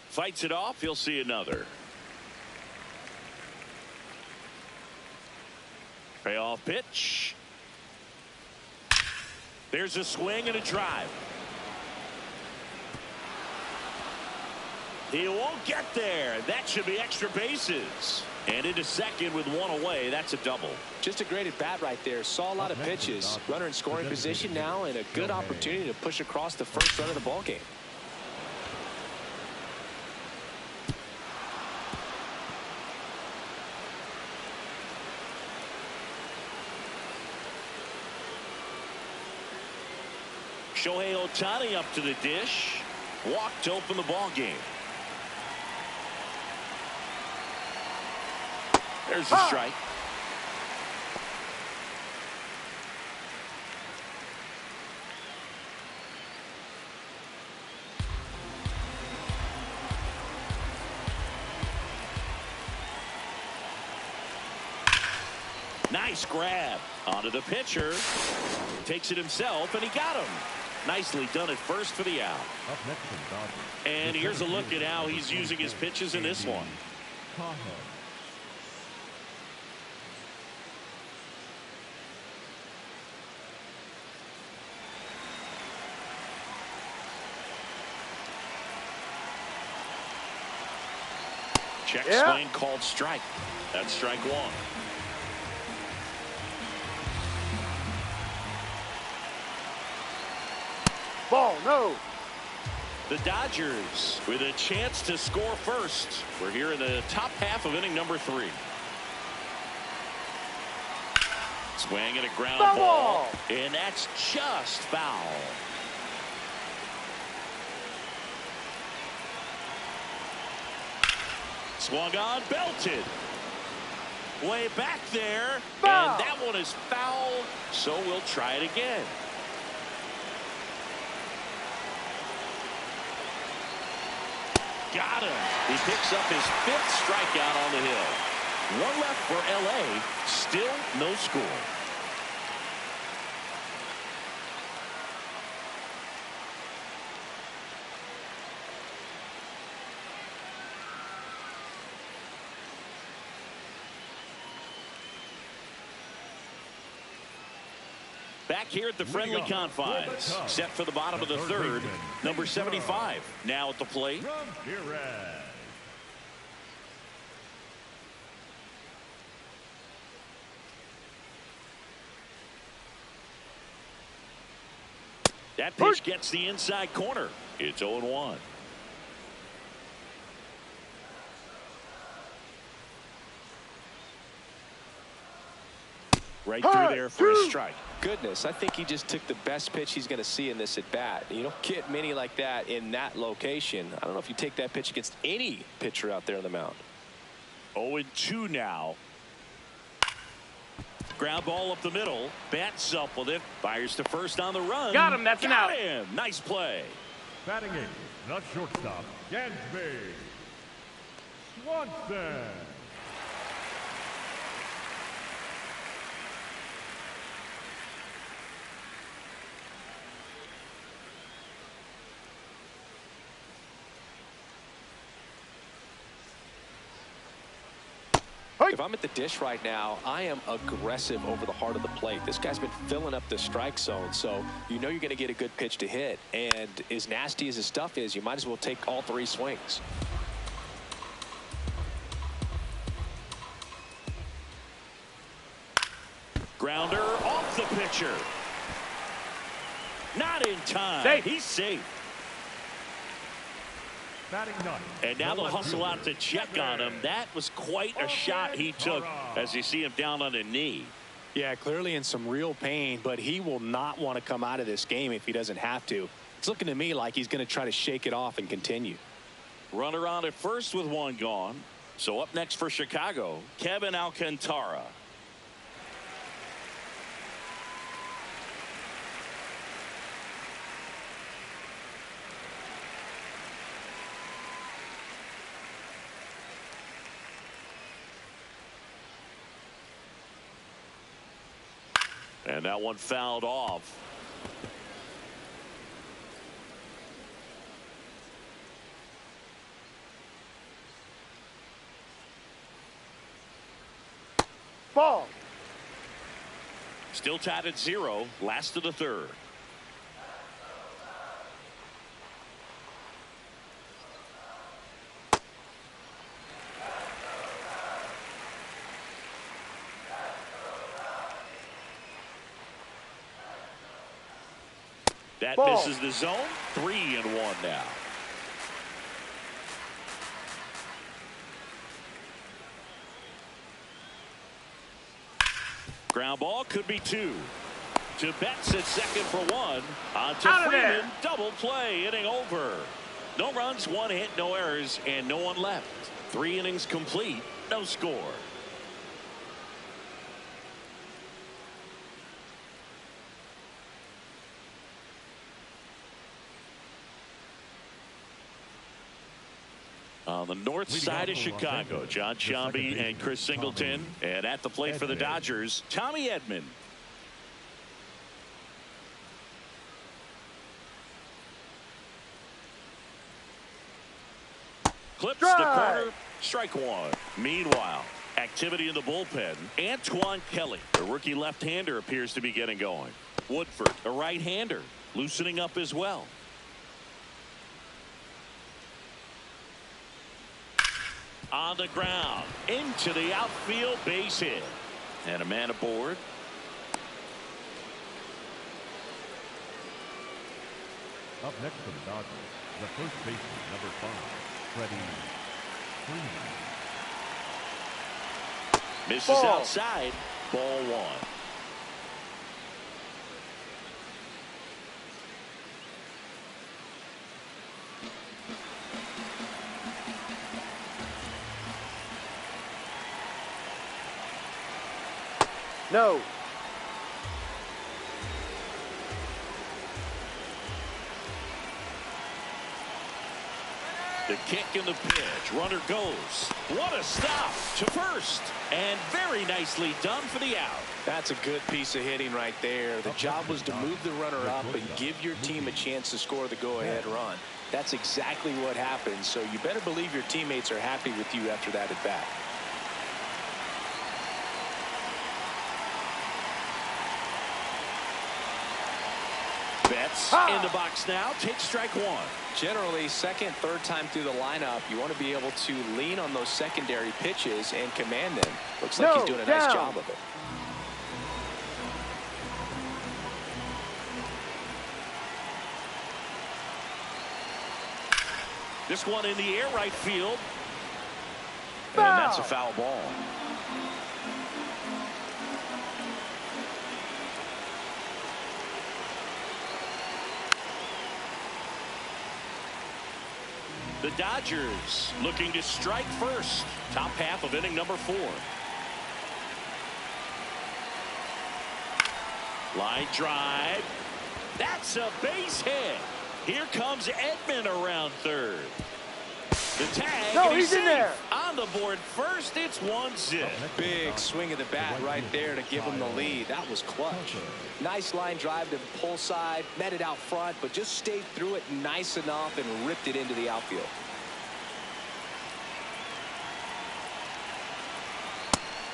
Fights it off. He'll see another. Payoff pitch. There's a swing and a drive. He won't get there. That should be extra bases. And into second with one away. That's a double. Just a great at bat right there. Saw a lot of pitches. Runner in scoring position now, and a good opportunity to push across the first run of the ball game. Shohei Ohtani up to the dish. Walked to open the ball game. There's the strike. Nice grab onto the pitcher. Takes it himself, and he got him. Nicely done at first for the out. Up next for the Dodgers. And here's a look at how he's using his pitches in this one. Tahoe. Check Yeah. swing called strike. That's strike one. Ball, no. The Dodgers with a chance to score first. We're here in the top half of inning number 3. Swing and a ground Foul ball. ball. And that's just foul. Swung on, belted. Way back there. Foul. And that one is foul. So we'll try it again. Got him. He picks up his 5th strikeout on the hill. One left for LA. Still no score. Back here at the friendly confines, set for the bottom of the 3rd, number 75 now at the plate. That pitch gets the inside corner. It's 0-1. Right through there for a strike. Goodness, I think he just took the best pitch he's going to see in this at bat. You don't get many like that in that location. I don't know if you take that pitch against any pitcher out there on the mound. 0-2 now. Ground ball up the middle. Bats up with it. Fires to first on the run. Got him. That's an out. Got him. Nice play. Batting 8th, the shortstop, Gansby Swanson. If I'm at the dish right now, I am aggressive over the heart of the plate. This guy's been filling up the strike zone, so you know you're going to get a good pitch to hit. And as nasty as his stuff is, you might as well take all 3 swings. Grounder off the pitcher. Not in time. Safe. He's safe. Batting 9th. And now the they'll left hustle fielder, out to check on him. That was quite a shot he took as you see him down on a knee. Yeah, clearly in some real pain, but he will not want to come out of this game if he doesn't have to. It's looking to me like he's going to try to shake it off and continue. Runner on at first with 1 gone. So up next for Chicago, Kevin Alcantara. And that one fouled off. Ball. Still tied at 0. Last of the 3rd. That Ball. misses the zone. 3-1 now. Ground ball could be 2. To Betts at second for 1. On to Out of there. Freeman. Double play. Inning over. No runs, 1 hit, no errors, and no one left. 3 innings complete. No score. On the north side of Chicago, John Sciambi and Chris Singleton. And at the plate for the Dodgers, Tommy Edman. Clips the corner. Strike one. Meanwhile, activity in the bullpen. Antoine Kelly, the rookie left-hander, appears to be getting going. Woodford, a right-hander, loosening up as well. On the ground, into the outfield, base hit. And a man aboard. Up next for the Dodgers, the first baseman, number 5, Freddie Freeman. Misses Ball. outside. Ball one. No. The kick and the pitch. Runner goes. What a stop to first. And very nicely done for the out. That's a good piece of hitting right there. The job was to move the runner up and give your team a chance to score the go-ahead run. That's exactly what happened. So you better believe your teammates are happy with you after that at bat. Betts in the box now. Takes strike one. Generally, second, third time through the lineup, you want to be able to lean on those secondary pitches and command them. Looks like he's doing a nice job of it. This one in the air, right field. And that's a foul ball. The Dodgers looking to strike first. Top half of inning number 4. Line drive. That's a base hit. Here comes Edman around third. The tag. No, and he's in there. On the board first, it's 1-0. Big swing of the bat right there to give him the lead. That was clutch. Nice line drive to the pull side, met it out front, but just stayed through it nice enough and ripped it into the outfield.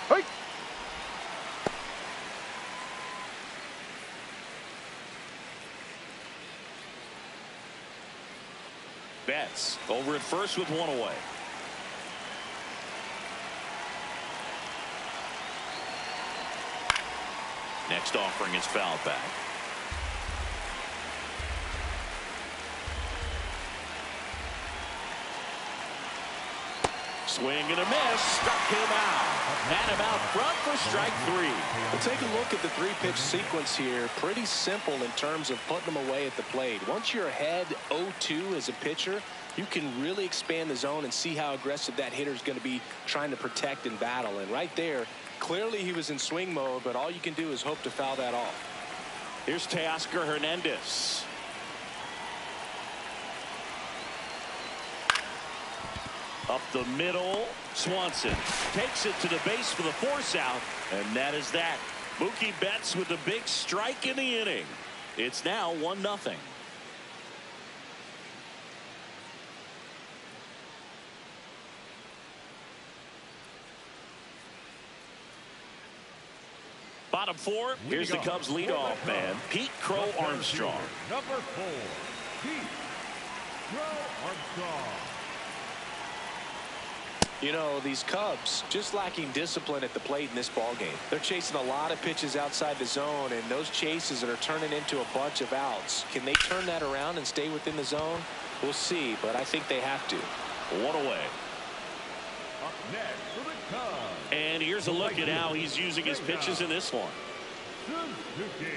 Hey. Betts over at first with one away. Next offering is fouled back. Swing and a miss. Struck him out. And him out front for strike 3. Well, take a look at the 3-pitch sequence here. Pretty simple in terms of putting them away at the plate. Once you're ahead 0-2 as a pitcher, you can really expand the zone and see how aggressive that hitter is going to be trying to protect and battle. And right there, clearly he was in swing mode, but all you can do is hope to foul that off. Here's Teoscar Hernandez. Up the middle, Swanson takes it to the base for the force out, and that is that. Mookie Betts with a big strike in the inning. It's now 1-0. Bottom 4, here's the Cubs leadoff man, Pete Crow Armstrong. Number 4, Pete Crow Armstrong. You know, these Cubs just lacking discipline at the plate in this ballgame. They're chasing a lot of pitches outside the zone, and those chases that are turning into a bunch of outs. Can they turn that around and stay within the zone? We'll see, but I think they have to. One away. Up next for the Cubs. And here's a look at how he's using his pitches in this one. Suzuki.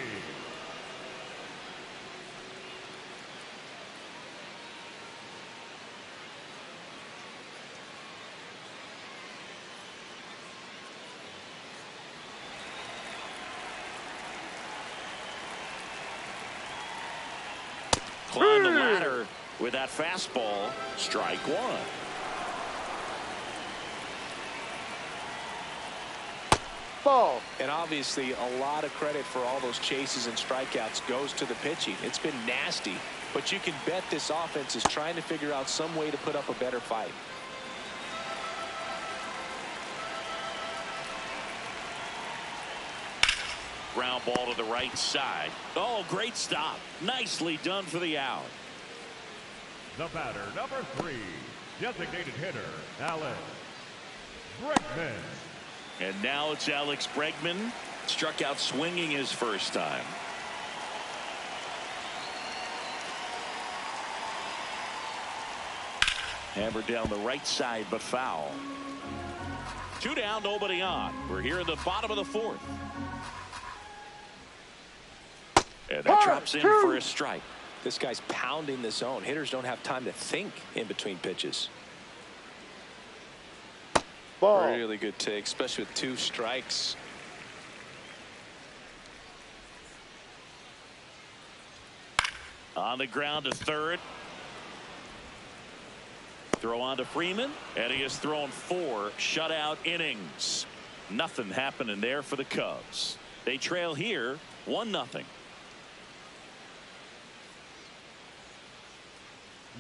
Climb the ladder with that fastball. Strike 1. Ball. And obviously, a lot of credit for all those chases and strikeouts goes to the pitching. It's been nasty, but you can bet this offense is trying to figure out some way to put up a better fight. Ground ball to the right side. Oh, great stop. Nicely done for the out. The batter, number 3, designated hitter, Alex Bregman. And now it's Alex Bregman. Struck out swinging his first time. Hammered down the right side, but foul. 2 down, nobody on. We're here in the bottom of the 4th. And that drops in for a strike. This guy's pounding the zone. Hitters don't have time to think in between pitches. Ball. Really good take, especially with 2 strikes. On the ground to third. Throw on to Freeman, and he has thrown 4 shutout innings. Nothing happening there for the Cubs. They trail here 1-0.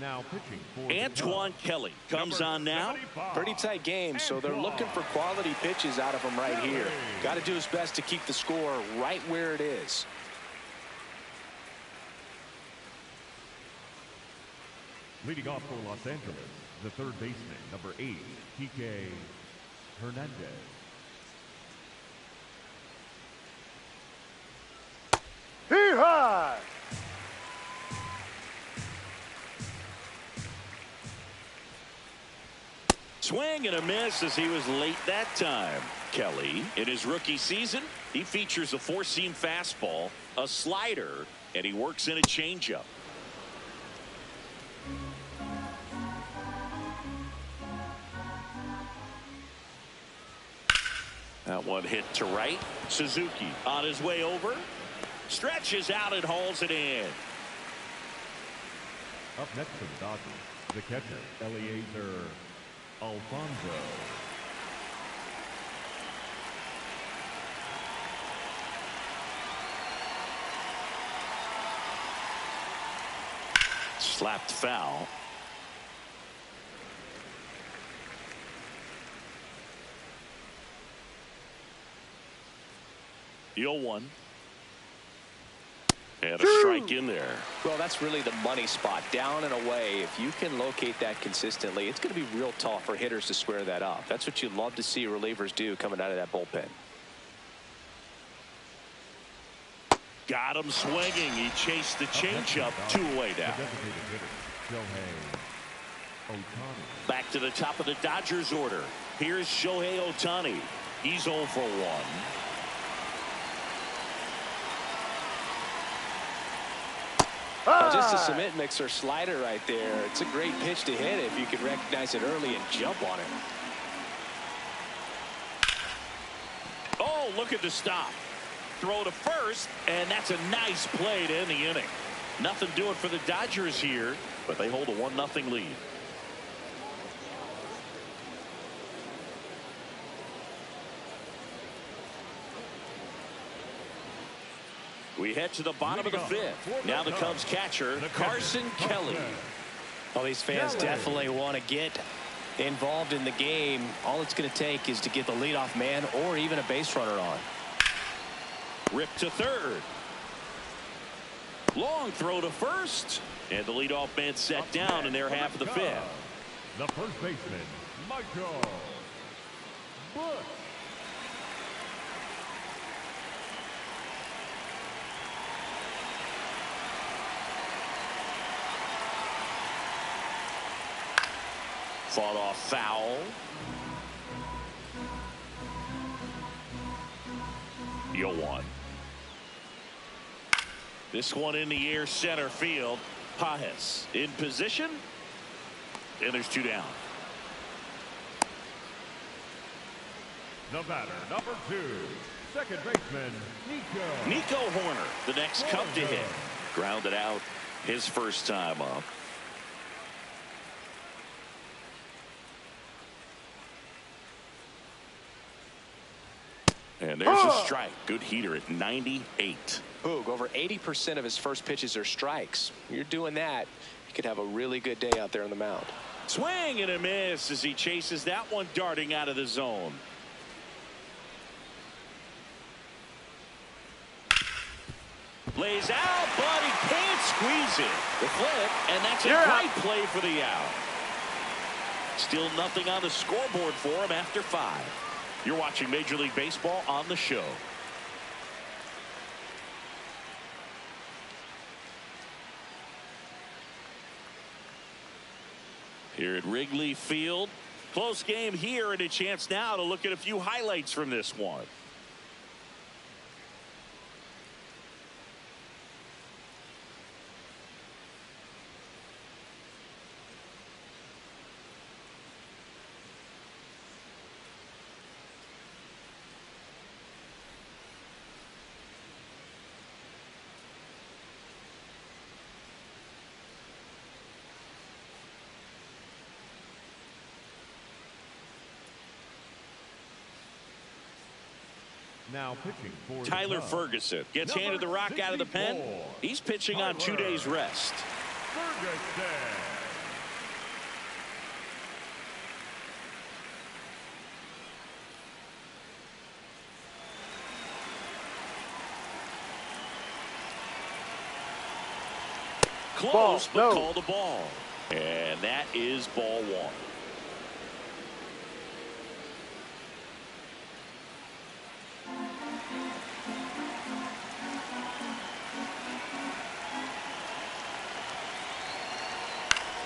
Now pitching for Antoine Kelly comes on now. Pretty tight game, so they're looking for quality pitches out of him right here. Got to do his best to keep the score right where it is. Leading off for Los Angeles, the third baseman, number 8, Kike Hernandez. Hee-haw! Swing and a miss as he was late that time. Kelly, in his rookie season, he features a 4-seam fastball, a slider, and he works in a changeup. That one hit to right. Suzuki on his way over. Stretches out and hauls it in. Up next for the Dodgers, the catcher, Eliezer Alfonso. Slapped foul. The 0-1. And a strike in there. Well, that's really the money spot, down and away. If you can locate that consistently, it's going to be real tough for hitters to square that up. That's what you love to see relievers do coming out of that bullpen. Got him swinging. He chased the changeup 2 away down. Back to the top of the Dodgers order. Here's Shohei Ohtani. He's 0 for 1. Well, just a cement mixer slider right there. It's a great pitch to hit if you can recognize it early and jump on it. Oh, look at the stop. Throw to first, and that's a nice play to end the inning. Nothing doing for the Dodgers here, but they hold a 1-0 lead. We head to the bottom of the 5th. Now the Cubs catcher, Carson Kelly. Well, these fans definitely want to get involved in the game. All it's going to take is to get the leadoff man or even a base runner on. Rip to third. Long throw to first. And the leadoff man set down in their half of the 5th. The first baseman, Michael Bush. Fought off foul. The 0-1. This one in the air, center field. Pajes in position. And there's 2 down. The batter, number 2, second baseman, Nico Horner, the next Cub to hit. Grounded out his first time up. And there's a strike. Good heater at 98. Boog, over 80% of his first pitches are strikes. You're doing that, you could have a really good day out there on the mound. Swing and a miss as he chases that one darting out of the zone. Lays out, but he can't squeeze it. The flip, and that's a great play for the out. Still nothing on the scoreboard for him after 5. You're watching Major League Baseball on the show. Here at Wrigley Field. Close game here, and a chance now to look at a few highlights from this one. Now pitching for Tyler Ferguson gets handed the rock out of the pen. He's pitching on 2 days rest. Ferguson. Close, but called a ball. And that is ball 1.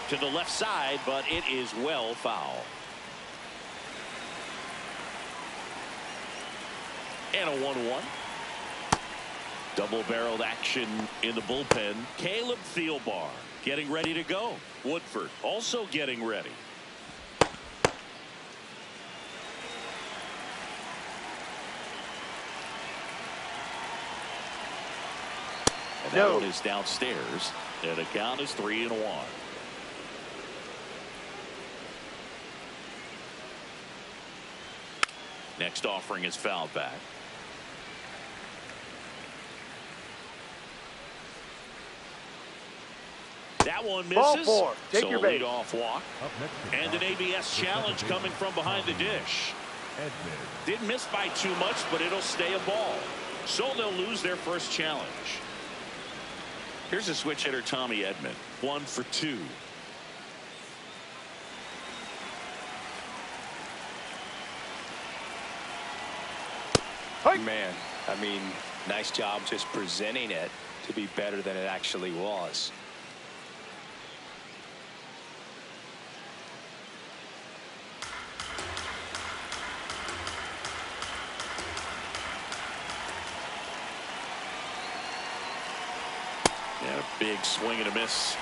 To the left side, but it is well foul. And a 1-1. Double-barreled action in the bullpen. Caleb Thielbar getting ready to go. Woodford also getting ready. And that one is downstairs. And the count is 3-1. Next offering is fouled back. That one misses. Ball 4. Take so your a base. leadoff walk. And an ABS challenge coming from behind the dish. Didn't miss by too much, but it'll stay a ball. So they'll lose their first challenge. Here's a switch hitter, Tommy Edman. 1 for 2. Man, I mean, nice job just presenting it to be better than it actually was. And a big swing and a miss.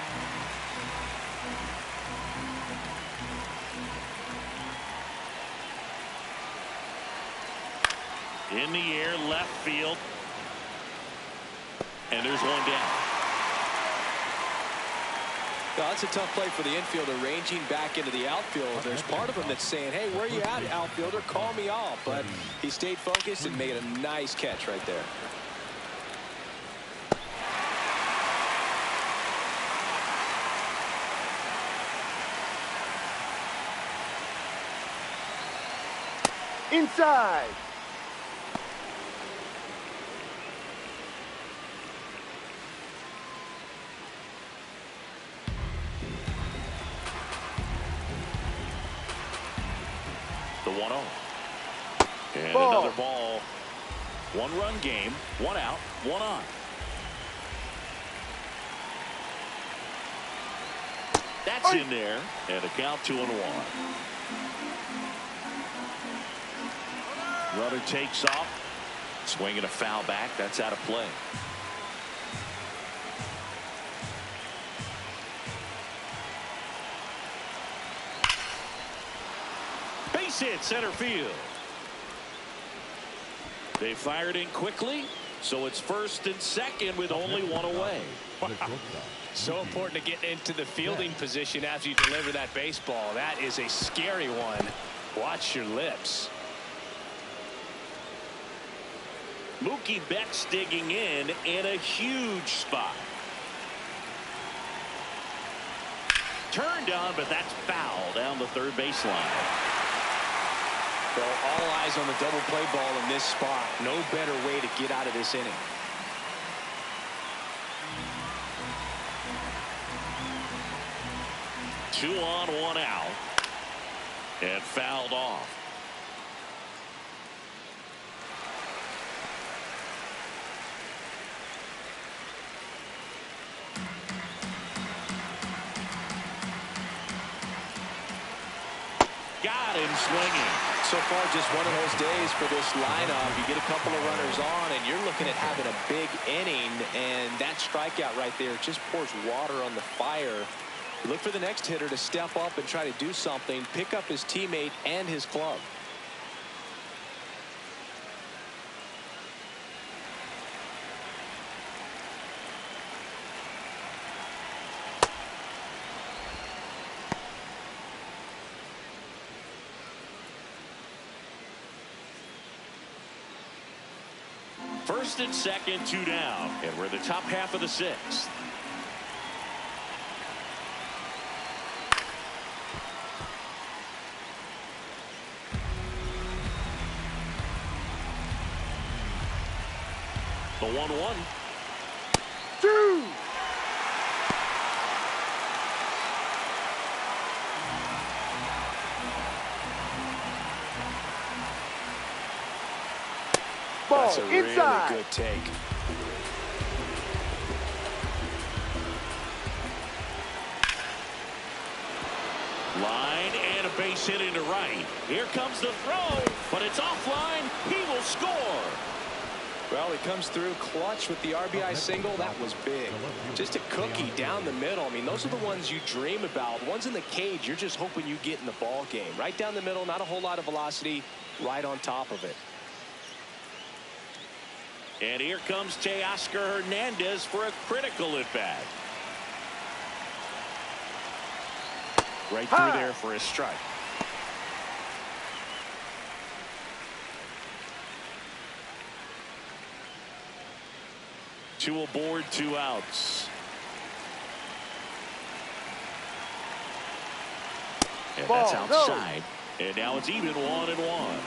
In the air, left field. And there's one down. No, that's a tough play for the infielder, ranging back into the outfield. There's part of him that's saying, hey, where you at, outfielder? Call me off. But he stayed focused and made a nice catch right there. Inside. The 1-0. And ball. Another ball. 1-run game. 1 out. 1 on. That's in there. And a count 2-1. Runner takes off. Swinging a foul back. That's out of play. Base hit center field. They fired in quickly, so it's first and second with only 1 away. So important to get into the fielding position after you deliver that baseball. That is a scary one. Watch your lips. Mookie Betts digging in a huge spot. Turned on, but that's foul down the third baseline. Well, all eyes on the double play ball in this spot. No better way to get out of this inning. Two on, one out. And fouled off. Got him swinging. So far, just one of those days for this lineup. You get a couple of runners on, and you're looking at having a big inning, and that strikeout right there just pours water on the fire. You look for the next hitter to step up and try to do something, pick up his teammate and his club. First and second, two down, and we're in the top half of the sixth. The 1-1. Two. Ball That's a really inside. good take. Line and a base hit into right. Here comes the throw, but it's offline. He will score. Well, he comes through clutch with the RBI single. That was big. Just a cookie down the middle. I mean, those are the ones you dream about. Ones in the cage, you're just hoping you get in the ball game. Right down the middle, not a whole lot of velocity, right on top of it. And here comes Teoscar Hernandez for a critical at bat. Right through there for a strike. Two aboard, two outs. And that's outside. And now it's even 1-1.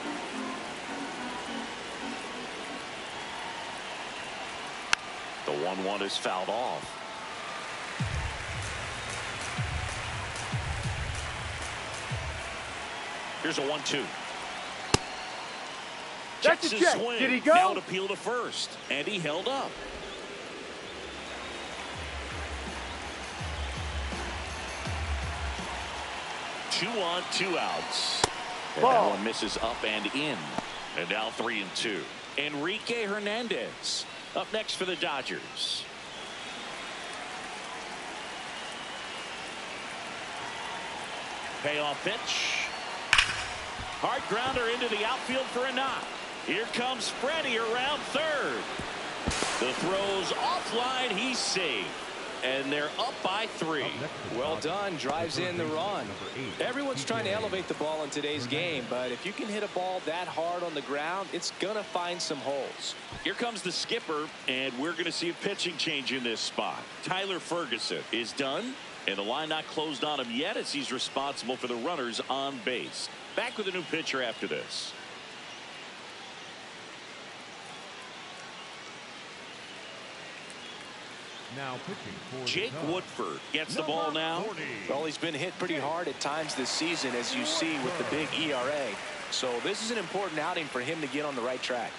The 1-1 is fouled off. Here's a 1-2. That's Checks a his check. swing. Did he go? Now an appeal to first. And he held up. Two on, two outs. And Ball. that one misses up and in. And now 3-2. Enrique Hernandez up next for the Dodgers. Payoff pitch. Hard grounder into the outfield for a knock. Here comes Freddie around third. The throw's offline. He's safe. And they're up by 3. Well done. Drives in the run. Everyone's trying to elevate the ball in today's game, but if you can hit a ball that hard on the ground, it's going to find some holes. Here comes the skipper, and we're going to see a pitching change in this spot. Tyler Ferguson is done, and the line not closed on him yet as he's responsible for the runners on base. Back with a new pitcher after this. Now pitching for Jake the Cubs, Woodford gets the ball now. 40. Well, he's been hit pretty hard at times this season, as you see with the big ERA. So this is an important outing for him to get on the right track.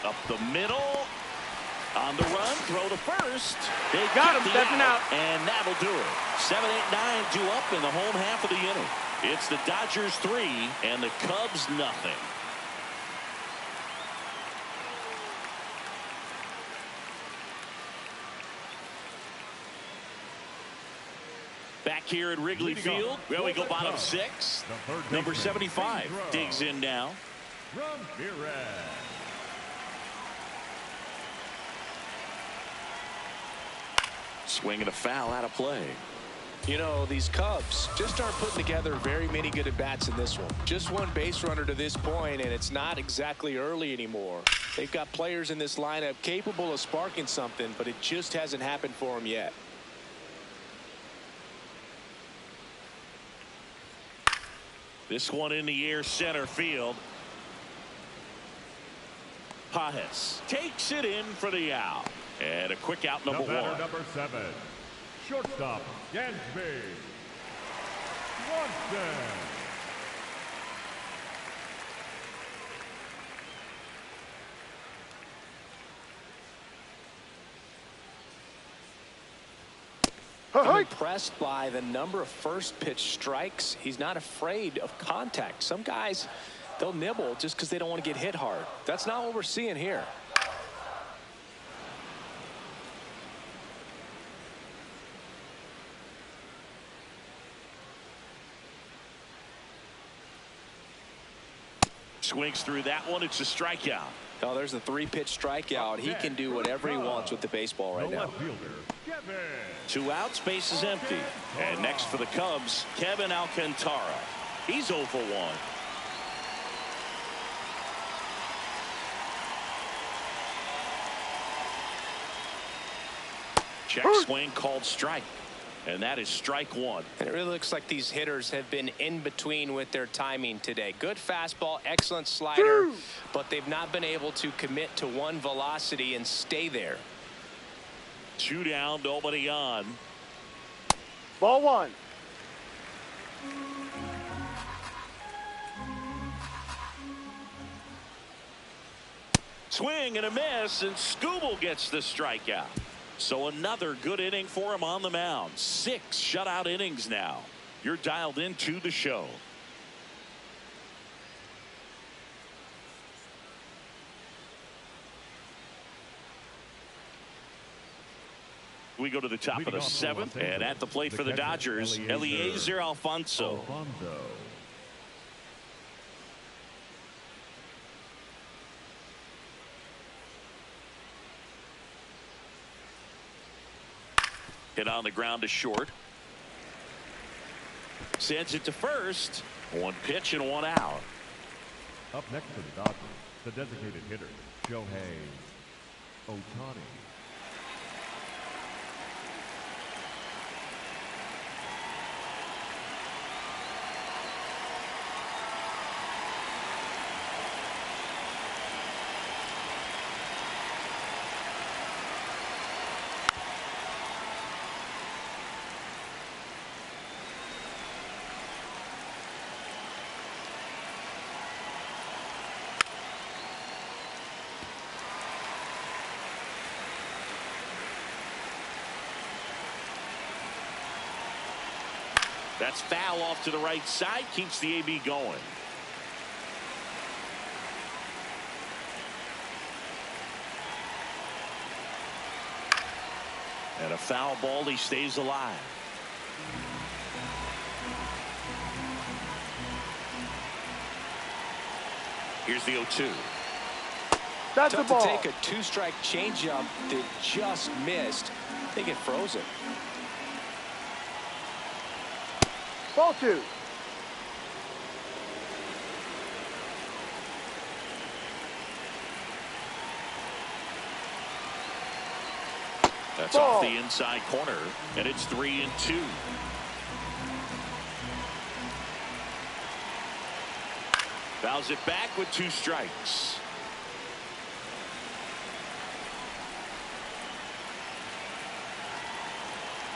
Up the middle. On the run, throw to first. They Got get him, the stepping out. and that'll do it. 7, 8, 9, 2 up in the home half of the inning. It's the Dodgers 3 and the Cubs nothing. Back here at Wrigley Field, well, we go bottom 6. Number 75 digs in now. Ramirez. Swing and a foul out of play. You know, these Cubs just aren't putting together very many good at-bats in this one. Just one base runner to this point, and it's not exactly early anymore. They've got players in this lineup capable of sparking something, but it just hasn't happened for them yet. This one in the air, center field. Pajes takes it in for the out. And a quick out, number one. Number 7, shortstop, Gansby Swanson. I'm impressed by the number of first pitch strikes. He's not afraid of contact. Some guys, they'll nibble just because they don't want to get hit hard. That's not what we're seeing here. Swings through that one. It's a strikeout. Oh, there's the 3-pitch strikeout. He can do whatever he wants with the baseball right now. 2 outs, base is empty. And next for the Cubs, Kevin Alcantara. He's 0 for 1. Check swing called strike. And that is strike 1. And it really looks like these hitters have been in between with their timing today. Good fastball, excellent slider, but they've not been able to commit to one velocity and stay there. 2 down, nobody on. Ball 1. Swing and a miss, and Skubal gets the strikeout. So another good inning for him on the mound. 6 shutout innings now. You're dialed into the show. We go to the top of the 7th, and at the plate for the Dodgers, Eliezer Alfonso. Hit on the ground to short. Sends it to first. 1 pitch and 1 out. Up next for the Dodgers, the designated hitter, Shohei Ohtani. That's foul off to the right side. Keeps the AB going. And a foul ball. He stays alive. Here's the 0-2. That's the ball. To take a 2-strike changeup that just missed. I think it froze it. Ball 2. That's off the inside corner, and it's 3-2. Fouls it back with 2 strikes.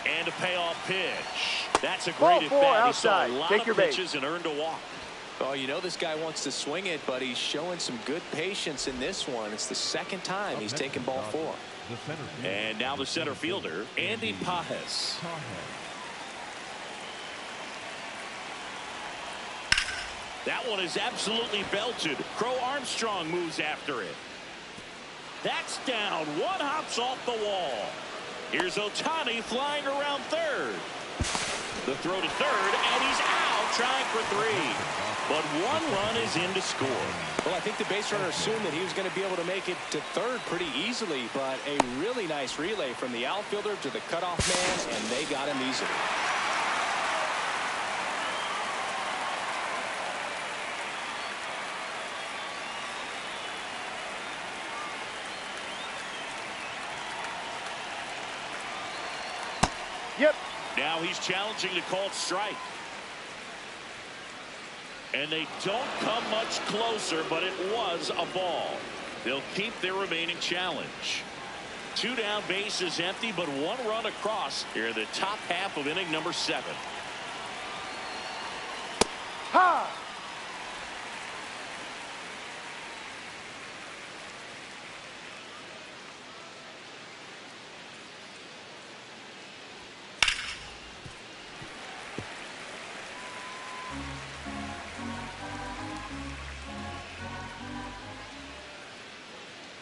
And a payoff pitch. That's a great at bat. He saw a lot of pitches and earned a walk. Oh, you know this guy wants to swing it, but he's showing some good patience in this one. It's the 2nd time he's taken ball 4. And now the center fielder, Andy Pajes. That one is absolutely belted. Crow Armstrong moves after it. That's down. 1 hops off the wall. Here's Ohtani flying around third. The throw to third, and he's out. trying for 3. But 1 run is in to score. Well, I think the base runner assumed that he was going to be able to make it to third pretty easily, but a really nice relay from the outfielder to the cutoff man, and they got him easily. Yep. Now he's challenging the called strike. And they don't come much closer, but it was a ball. They'll keep their remaining challenge. 2 down, bases empty, but 1 run across here in the top half of inning number 7. Ha!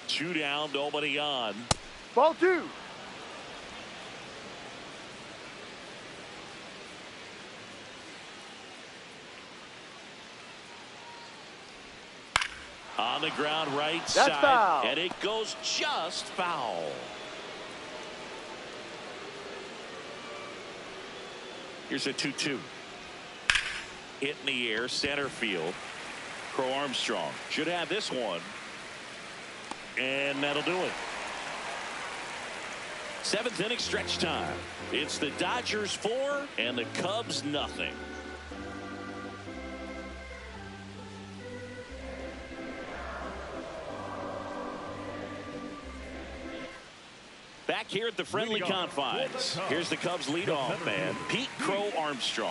Two down, nobody on. Ball 2. On the ground, right That's side. foul. And it goes just foul. Here's a 2-2. Hit in the air, center field. Crow Armstrong should have this one. And that'll do it. 7th inning stretch time. It's the Dodgers 4 and the Cubs nothing. Back here at the friendly confines. Here's the Cubs leadoff man, Pete Crow Armstrong.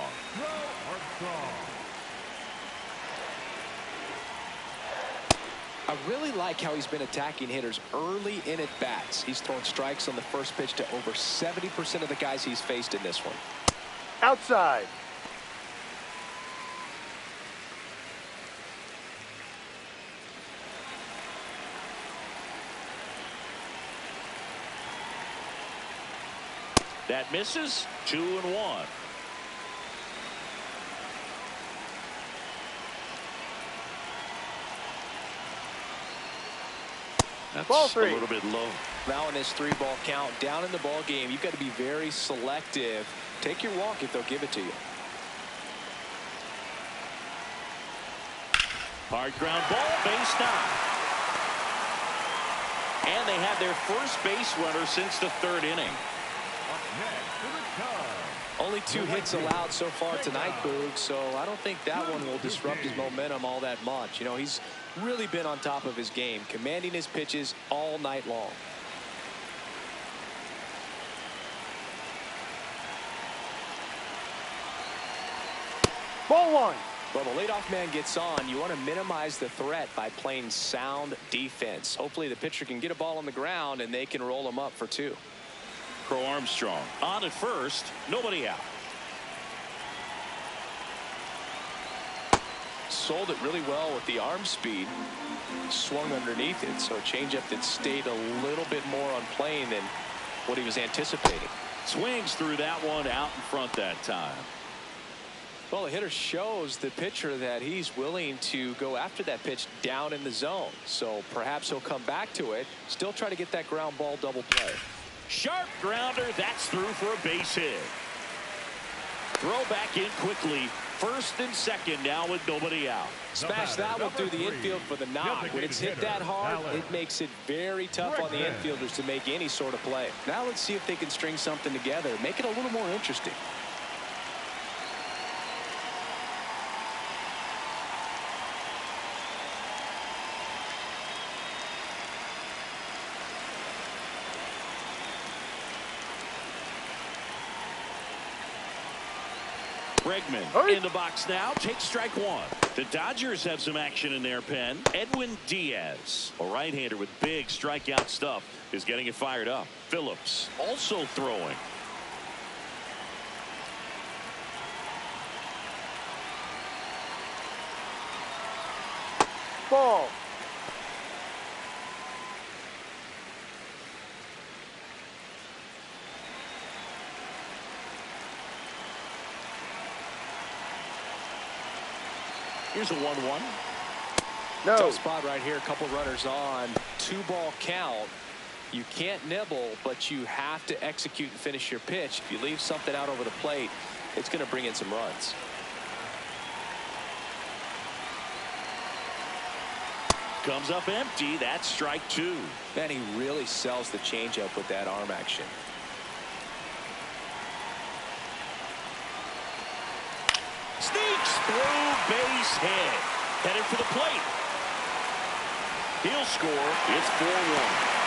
I really like how he's been attacking hitters early in at bats. He's thrown strikes on the first pitch to over 70% of the guys he's faced in this one. Outside. That misses. 2-1. That's Ball 3. a little bit low. Now in this 3-ball count, down in the ball game, you've got to be very selective. Take your walk if they'll give it to you. Hard ground ball, base knock. And they have their first base runner since the 3rd inning. Only 2 hits allowed so far tonight, Boog, so I don't think that one will disrupt his momentum all that much. You know, he's really been on top of his game, commanding his pitches all night long. Ball 1. Well, the leadoff man gets on. You want to minimize the threat by playing sound defense. Hopefully the pitcher can get a ball on the ground and they can roll him up for 2. Crow Armstrong on at first, nobody out. Sold it really well with the arm speed. Swung underneath it, so a changeup that stayed a little bit more on plane than what he was anticipating. Swings through that one out in front that time. Well, the hitter shows the pitcher that he's willing to go after that pitch down in the zone. So perhaps he'll come back to it, still try to get that ground ball double play. Sharp grounder, that's through for a base hit. Throw back in quickly. 1st and 2nd now with nobody out. Smash that one through the infield for the knock. When it's hit that hard, it makes it very tough on the infielders to make any sort of play. Now let's see if they can string something together, make it a little more interesting. Bregman in the box now. Takes strike 1. The Dodgers have some action in their pen. Edwin Diaz, a right-hander with big strikeout stuff, is getting it fired up. Phillips also throwing. Ball. Here's a 1-1. No. Tough spot right here. A couple runners on. 2-ball count. You can't nibble, but you have to execute and finish your pitch. If you leave something out over the plate, it's going to bring in some runs. Comes up empty. That's strike 2. Man, he really sells the changeup with that arm action. Sneaks through, base hit. Headed for the plate. He'll score. It's 4-1.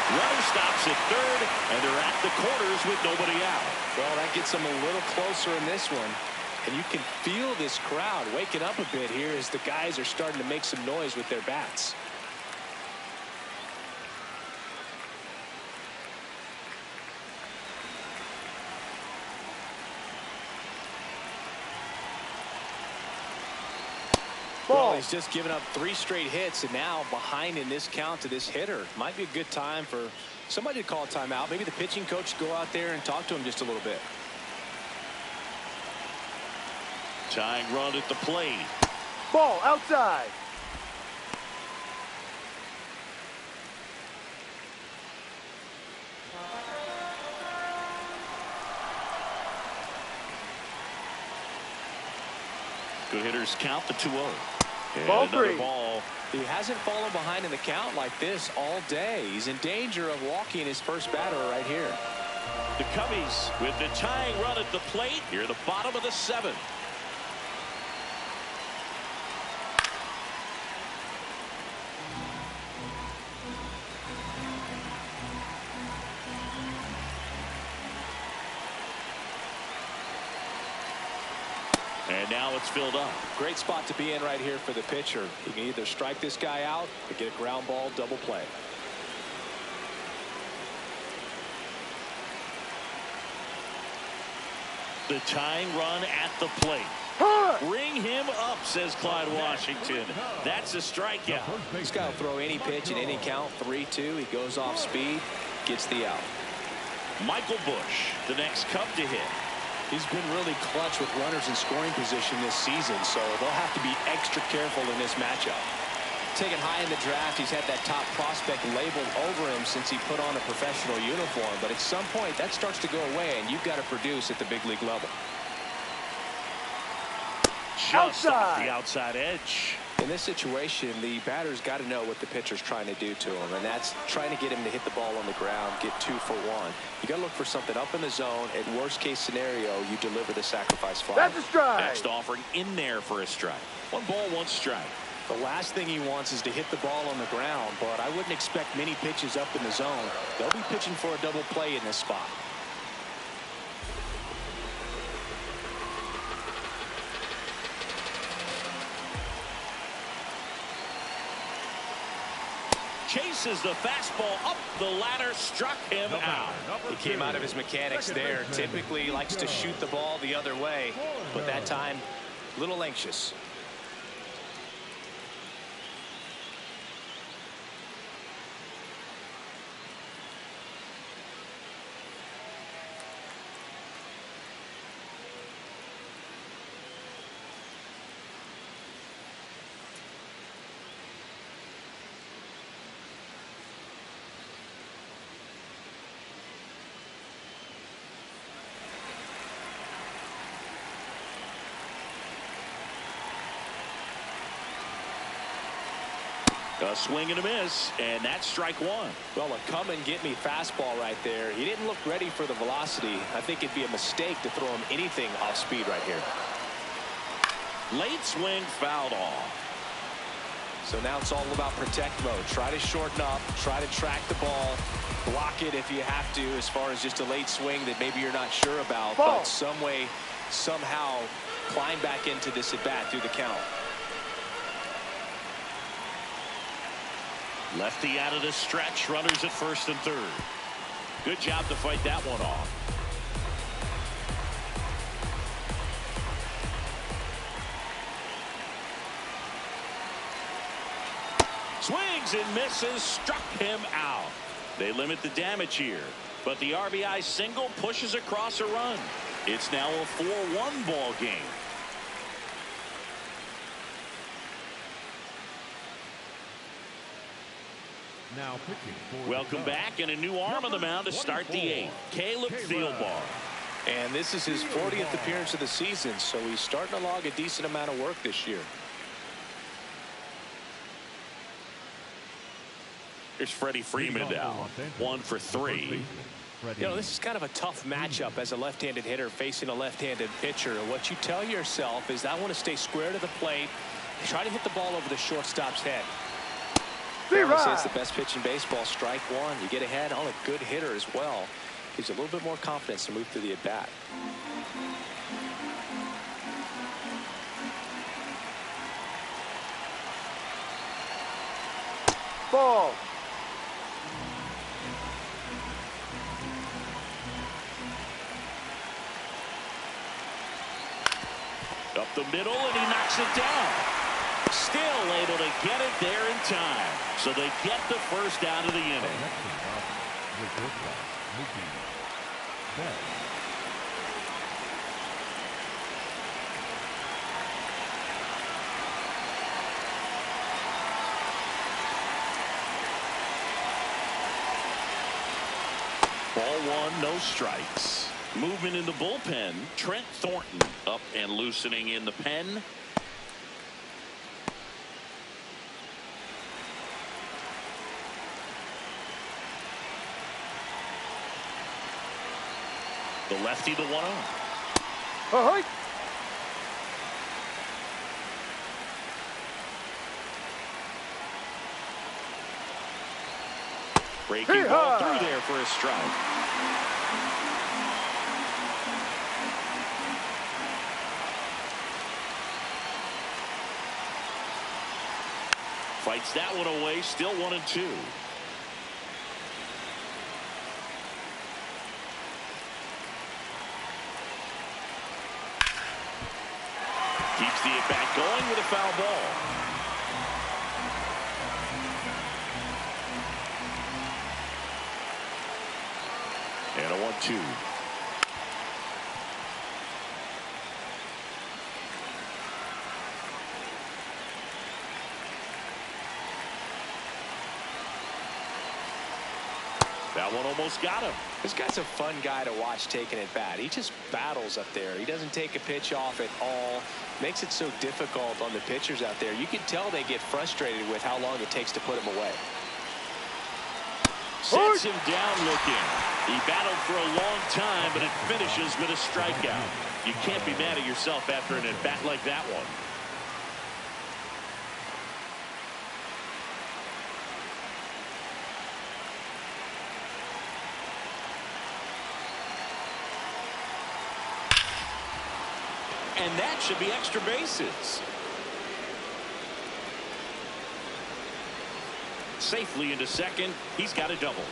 Runner stops at third, and they're at the corners with nobody out. Well, that gets them a little closer in this one. And you can feel this crowd waking up a bit here as the guys are starting to make some noise with their bats. Well, he's just given up 3 straight hits, and now behind in this count to this hitter. Might be a good time for somebody to call a timeout. Maybe the pitching coach go out there and talk to him just a little bit. Tying run at the plate. Ball outside. Good hitters count the 2-0. And Ball another 3. ball. He hasn't fallen behind in the count like this all day. He's in danger of walking his first batter right here. The Cubbies with the tying run at the plate. Here at the bottom of the 7th. And now it's filled up. Great spot to be in right here for the pitcher. He can either strike this guy out or get a ground ball double play. The tying run at the plate. Bring him up, says Clyde Washington. That's a strikeout. This guy will throw any pitch in any count. 3-2. He goes off speed, gets the out. Michael Busch, the next Cub to hit. He's been really clutch with runners in scoring position this season, so they'll have to be extra careful in this matchup. Taken high in the draft, he's had that top prospect labeled over him since he put on a professional uniform, but at some point that starts to go away, and you've got to produce at the big league level. Just off the outside edge. In this situation, the batter's got to know what the pitcher's trying to do to him, and that's trying to get him to hit the ball on the ground, get 2 for 1. You got to look for something up in the zone. At worst case scenario, you deliver the sacrifice fly. That's a strike. Next offering in there for a strike. 1 ball, 1 strike. The last thing he wants is to hit the ball on the ground, but I wouldn't expect many pitches up in the zone. They'll be pitching for a double play in this spot. Chases the fastball up the ladder, struck him out. He came out of his mechanics there. Typically likes to shoot the ball the other way, but that time a little anxious. A swing and a miss, and that's strike 1. Well, a come and get me fastball right there. He didn't look ready for the velocity. I think it'd be a mistake to throw him anything off speed right here. Late swing, fouled off. So now it's all about protect mode. Try to shorten up, try to track the ball, block it if you have to, as far as just a late swing that maybe you're not sure about, but some way, somehow climb back into this at bat through the count. Lefty out of the stretch, runners at first and third. Good job to fight that one off. Swings and misses, struck him out. They limit the damage here, but the RBI single pushes across a run. It's now a 4-1 ball game. Now pitching for Welcome the Cubs, back, and a new arm on the mound to start the 24, eighth. Caleb Thielbar. And this is his 40th appearance of the season, so he's starting to log a decent amount of work this year. Here's Freddie Freeman now. 1 for 3. You know, this is kind of a tough matchup as a left-handed hitter facing a left-handed pitcher. What you tell yourself is, I want to stay square to the plate, try to hit the ball over the shortstop's head. I would say it's the best pitch in baseball. Strike one. You get ahead on a good hitter as well. Gives you a little bit more confidence to move through the at-bat. Ball. Up the middle, and he knocks it down. Still able to get it there in time. So they get the first out of the inning. Ball one, no strikes. Movement in the bullpen. Trent Thornton up and loosening in the pen. The lefty, the 1-0. Ahoy. Breaking ball through there for a strike. Fights that one away. Still 1-2. Keeps the at-bat going with a foul ball. And a 1-2. That one almost got him. This guy's a fun guy to watch taking at bat. He just battles up there. He doesn't take a pitch off at all. Makes it so difficult on the pitchers out there. You can tell they get frustrated with how long it takes to put him away. Sets him down looking. He battled for a long time, but it finishes with a strikeout. You can't be mad at yourself after an at-bat like that one. And that should be extra bases. Safely into second. He's got a double.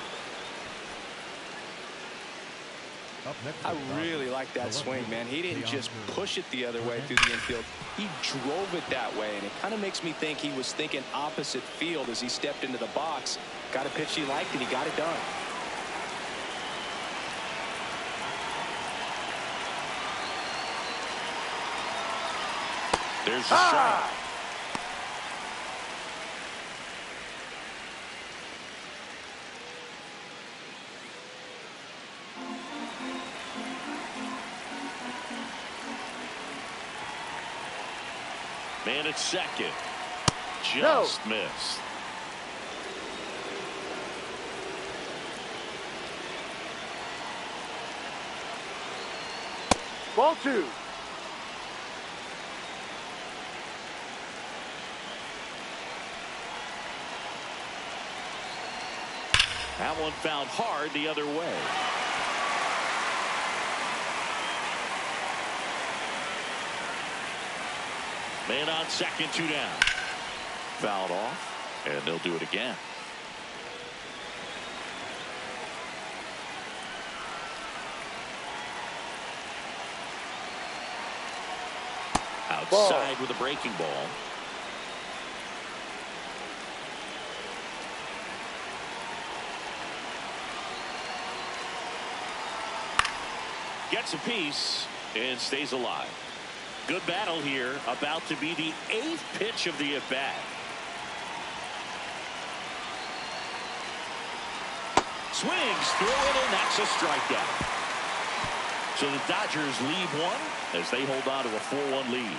I really like that swing, man. He didn't just push it the other way through the infield. He drove it that way, and it kind of makes me think he was thinking opposite field as he stepped into the box. Got a pitch he liked, and he got it done. There's the strike. Man at second. Just missed. Ball 2. That one fouled hard the other way. Man on second, 2 down. Fouled off, and they'll do it again. Outside with a breaking ball. Gets a piece and stays alive. Good battle here. About to be the 8th pitch of the at-bat. Swings through it, and that's a strikeout. So the Dodgers lead one as they hold on to a 4-1 lead.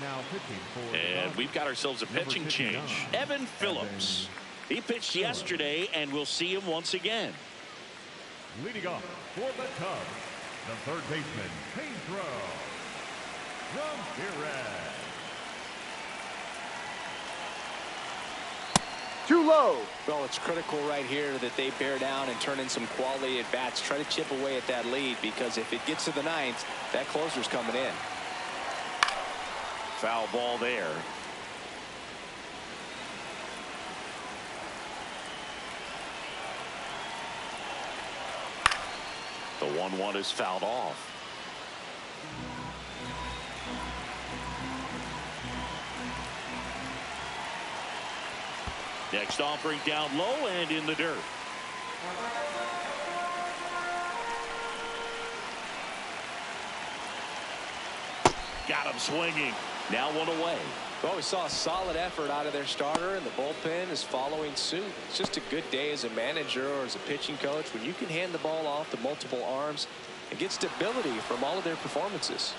Now pitching for And we've got ourselves a pitching change. Evan Phillips. He pitched yesterday, and we'll see him once again. leading off for the Cubs, the third baseman, Pedro Ramirez. Too low. Well, it's critical right here that they bear down and turn in some quality at bats. Try to chip away at that lead, because if it gets to the ninth, that closer's coming in. Foul ball there. The 1-1 is fouled off. Next offering down low and in the dirt. Got him swinging. Now one away. Well, we saw a solid effort out of their starter, and the bullpen is following suit. It's just a good day as a manager or as a pitching coach when you can hand the ball off to multiple arms and get stability from all of their performances.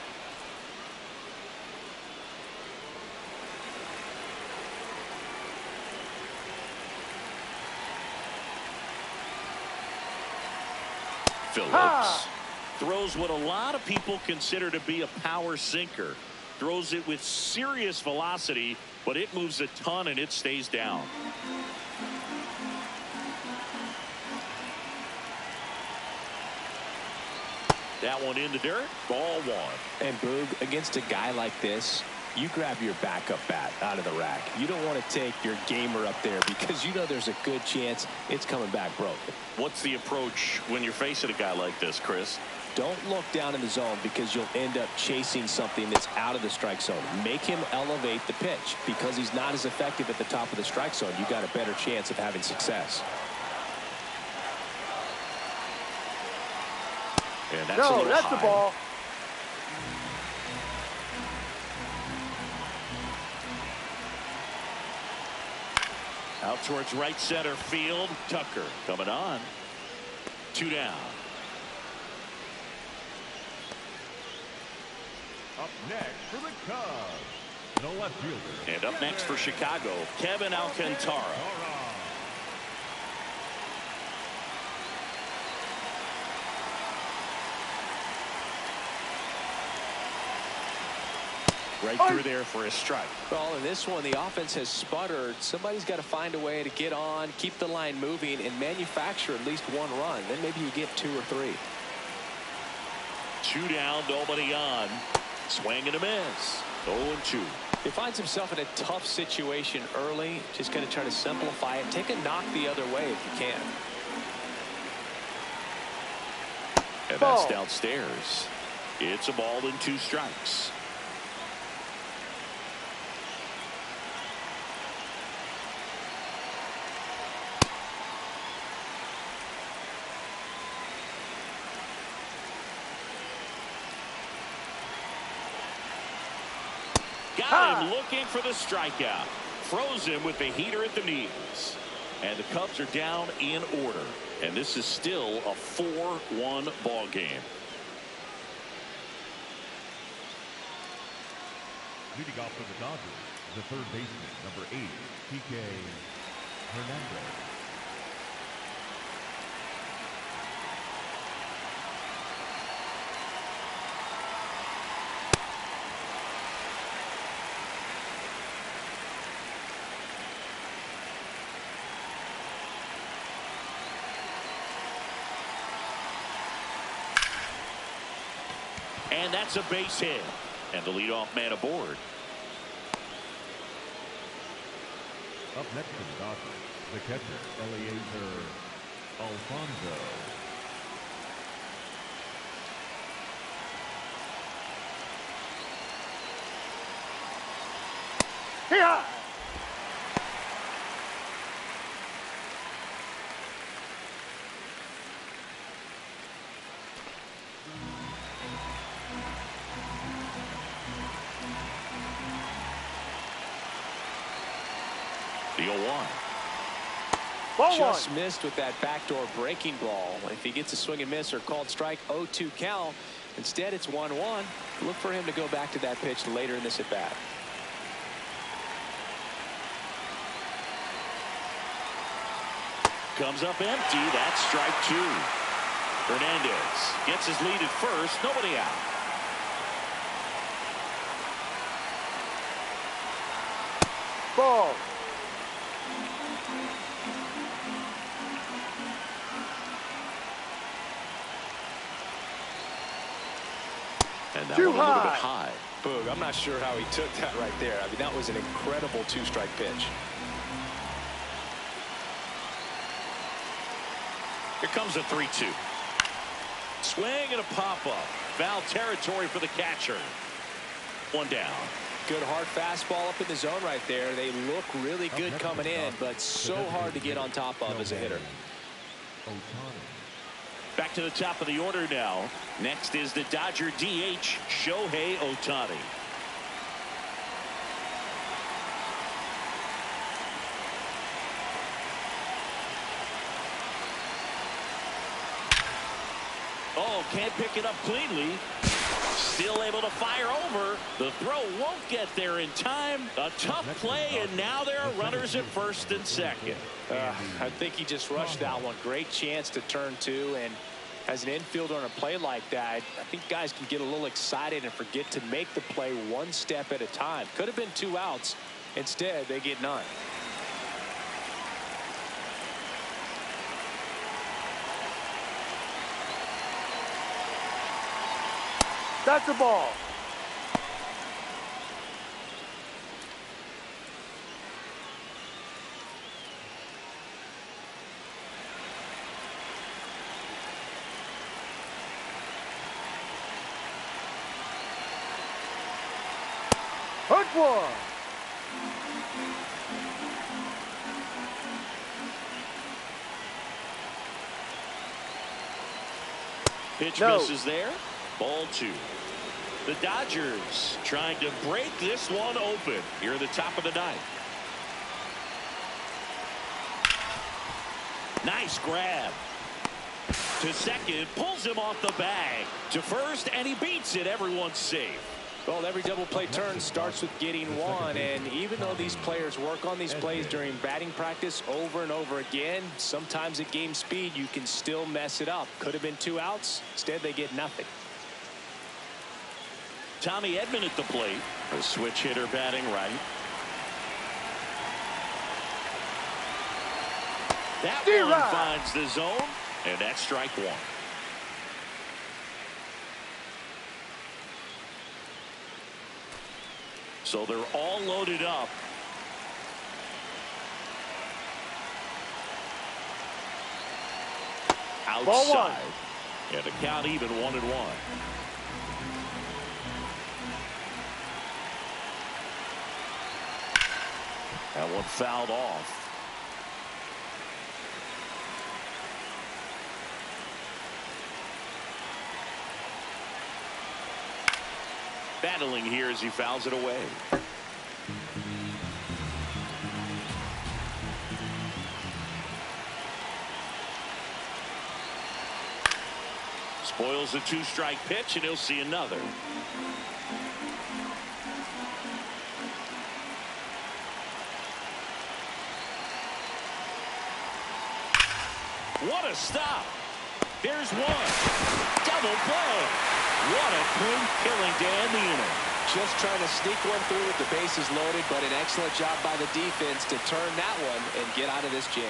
Phillips throws what a lot of people consider to be a power sinker. Throws it with serious velocity, but it moves a ton and it stays down. That one in the dirt. Ball one. And Boog, against a guy like this, you grab your backup bat out of the rack. You don't want to take your gamer up there, because you know there's a good chance it's coming back broken. What's the approach when you're facing a guy like this, Chris? Don't look down in the zone, because you'll end up chasing something that's out of the strike zone. Make him elevate the pitch, because he's not as effective at the top of the strike zone. You got a better chance of having success. And that's a little that's high. the ball. Out towards right center field. Tucker coming on. 2 down. Up next for the Cubs, the left fielder. And up next for Chicago, Kevin Alcantara. Right through there for a strike. Well, in this one, the offense has sputtered. Somebody's got to find a way to get on, keep the line moving, and manufacture at least one run. Then maybe you get 2 or 3. 2 down, nobody on. Swing and a miss. 0-2. He finds himself in a tough situation early. Just going to try to simplify it. Take a knock the other way if you can. And that's downstairs. It's a ball and 2 strikes. Got him looking for the strikeout. Froze him with the heater at the knees. And the Cubs are down in order. And this is still a 4-1 ball game. Leading off for the Dodgers, the third baseman, number 8, P.K. Hernandez. And that's a base hit. And the leadoff man aboard. Up next for the Dodgers, the catcher, Eliezer Alfonso. Yeah. The 0-1. Ball Just one. missed with that backdoor breaking ball. If he gets a swing and miss or called strike, 0-2 count. Instead, it's 1-1. Look for him to go back to that pitch later in this at bat. Comes up empty. That's strike 2. Hernandez gets his lead at first. Nobody out. Ball. And that Too one a little bit high. high. Boog, I'm not sure how he took that right there. I mean, that was an incredible two-strike pitch. Here comes a 3-2. Swing and a pop-up. Foul territory for the catcher. One down. Good hard fastball up in the zone right there. They look really good coming in, but so hard to get on top of as a hitter. Back to the top of the order now. Next is the Dodger DH, Shohei Ohtani. Oh, can't pick it up cleanly. Still able to fire over. The throw won't get there in time. A tough play, and now there are runners at first and second. I think he just rushed that one. Great chance to turn two, and as an infielder on a play like that, I think guys can get a little excited and forget to make the play one step at a time. Could have been 2 outs. Instead, they get none. That's a ball. Hook one. Pitch No. misses there. Ball 2. The Dodgers trying to break this one open here at the top of the ninth. Nice grab. To second, pulls him off the bag. To first, and he beats it. Everyone's safe. Well, every double play turn starts with getting one, and even though these players work on these plays during batting practice over and over again, sometimes at game speed you can still mess it up. Could have been 2 outs. Instead, they get nothing. Tommy Edman at the plate. A switch hitter batting right. That one finds the zone, and that's strike 1. So they're all loaded up. Outside. And the count even 1-1. That one fouled off. Battling here as he fouls it away. Spoils the 2-strike pitch, and he'll see another. What a stop. There's one. Double play. What a clean killing to end the inning. Just trying to sneak one through with the bases loaded, but an excellent job by the defense to turn that one and get out of this jam.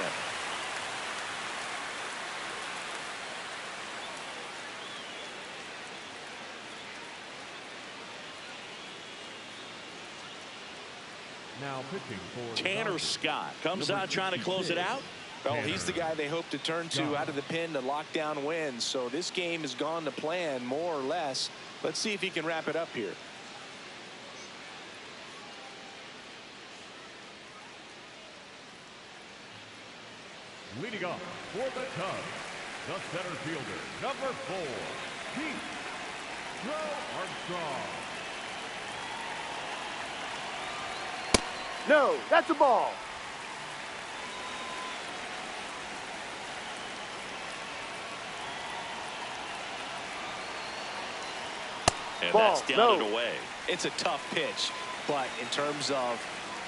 Now pitching for the Tanner Dodgers, Scott comes number out trying to close it 66. out. Well, he's the guy they hope to turn to out of the pen to lock down wins. So this game has gone to plan more or less. Let's see if he can wrap it up here. Leading up for the Cubs, the center fielder, number 4, Pete Armstrong. No, that's a ball. And Ball, that's down no. and away. It's a tough pitch, but in terms of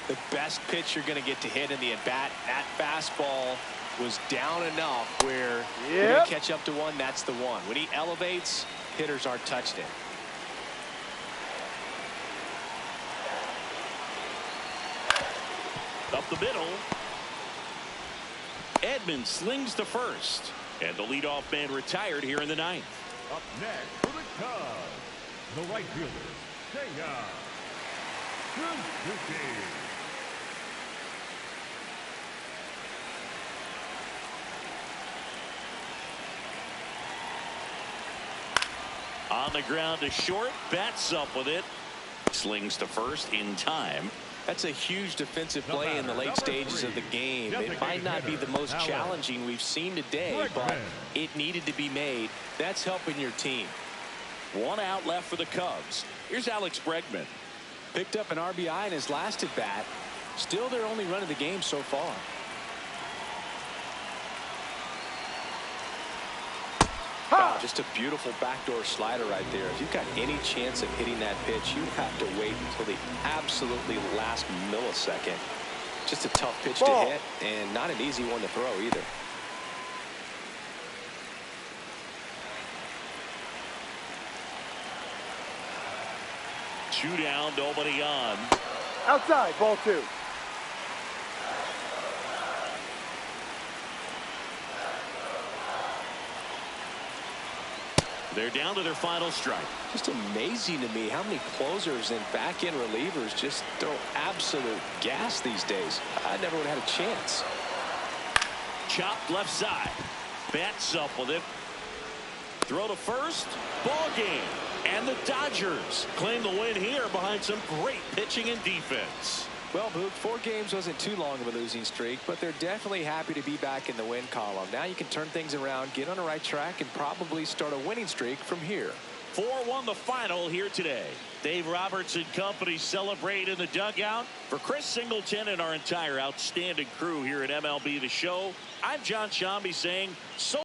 the best pitch you're going to get to hit in the at-bat, that fastball was down enough where you're going Yep. to catch up to one. That's the one. When he elevates, hitters aren't touched it. Up the middle. Edman slings to first. And the leadoff man retired here in the ninth. Up next for the Cubs, the right fielder, Seiya Suzuki. On the ground to short. Bats up with it. Slings to first in time. That's a huge defensive play in the late stages of the game. It might not be the most challenging we've seen today, but it needed to be made. That's helping your team. One out left for the Cubs. Here's Alex Bregman. Picked up an RBI in his last at bat. Still their only run of the game so far. Wow, just a beautiful backdoor slider right there. If you've got any chance of hitting that pitch, you have to wait until the absolutely last millisecond. Just a tough pitch Ball. to hit, and not an easy one to throw either. Two down, nobody on. Outside, ball 2. They're down to their final strike. Just amazing to me how many closers and back-end relievers just throw absolute gas these days. I never would have had a chance. Chopped left side. Bats up with it. Throw to first. Ball game. And the Dodgers claim the win here behind some great pitching and defense. Well, Boog, 4 games wasn't too long of a losing streak, but they're definitely happy to be back in the win column. Now you can turn things around, get on the right track, and probably start a winning streak from here. 4-1 the final here today. Dave Roberts and company celebrate in the dugout. For Chris Singleton and our entire outstanding crew here at MLB The Show, I'm John Shambi saying so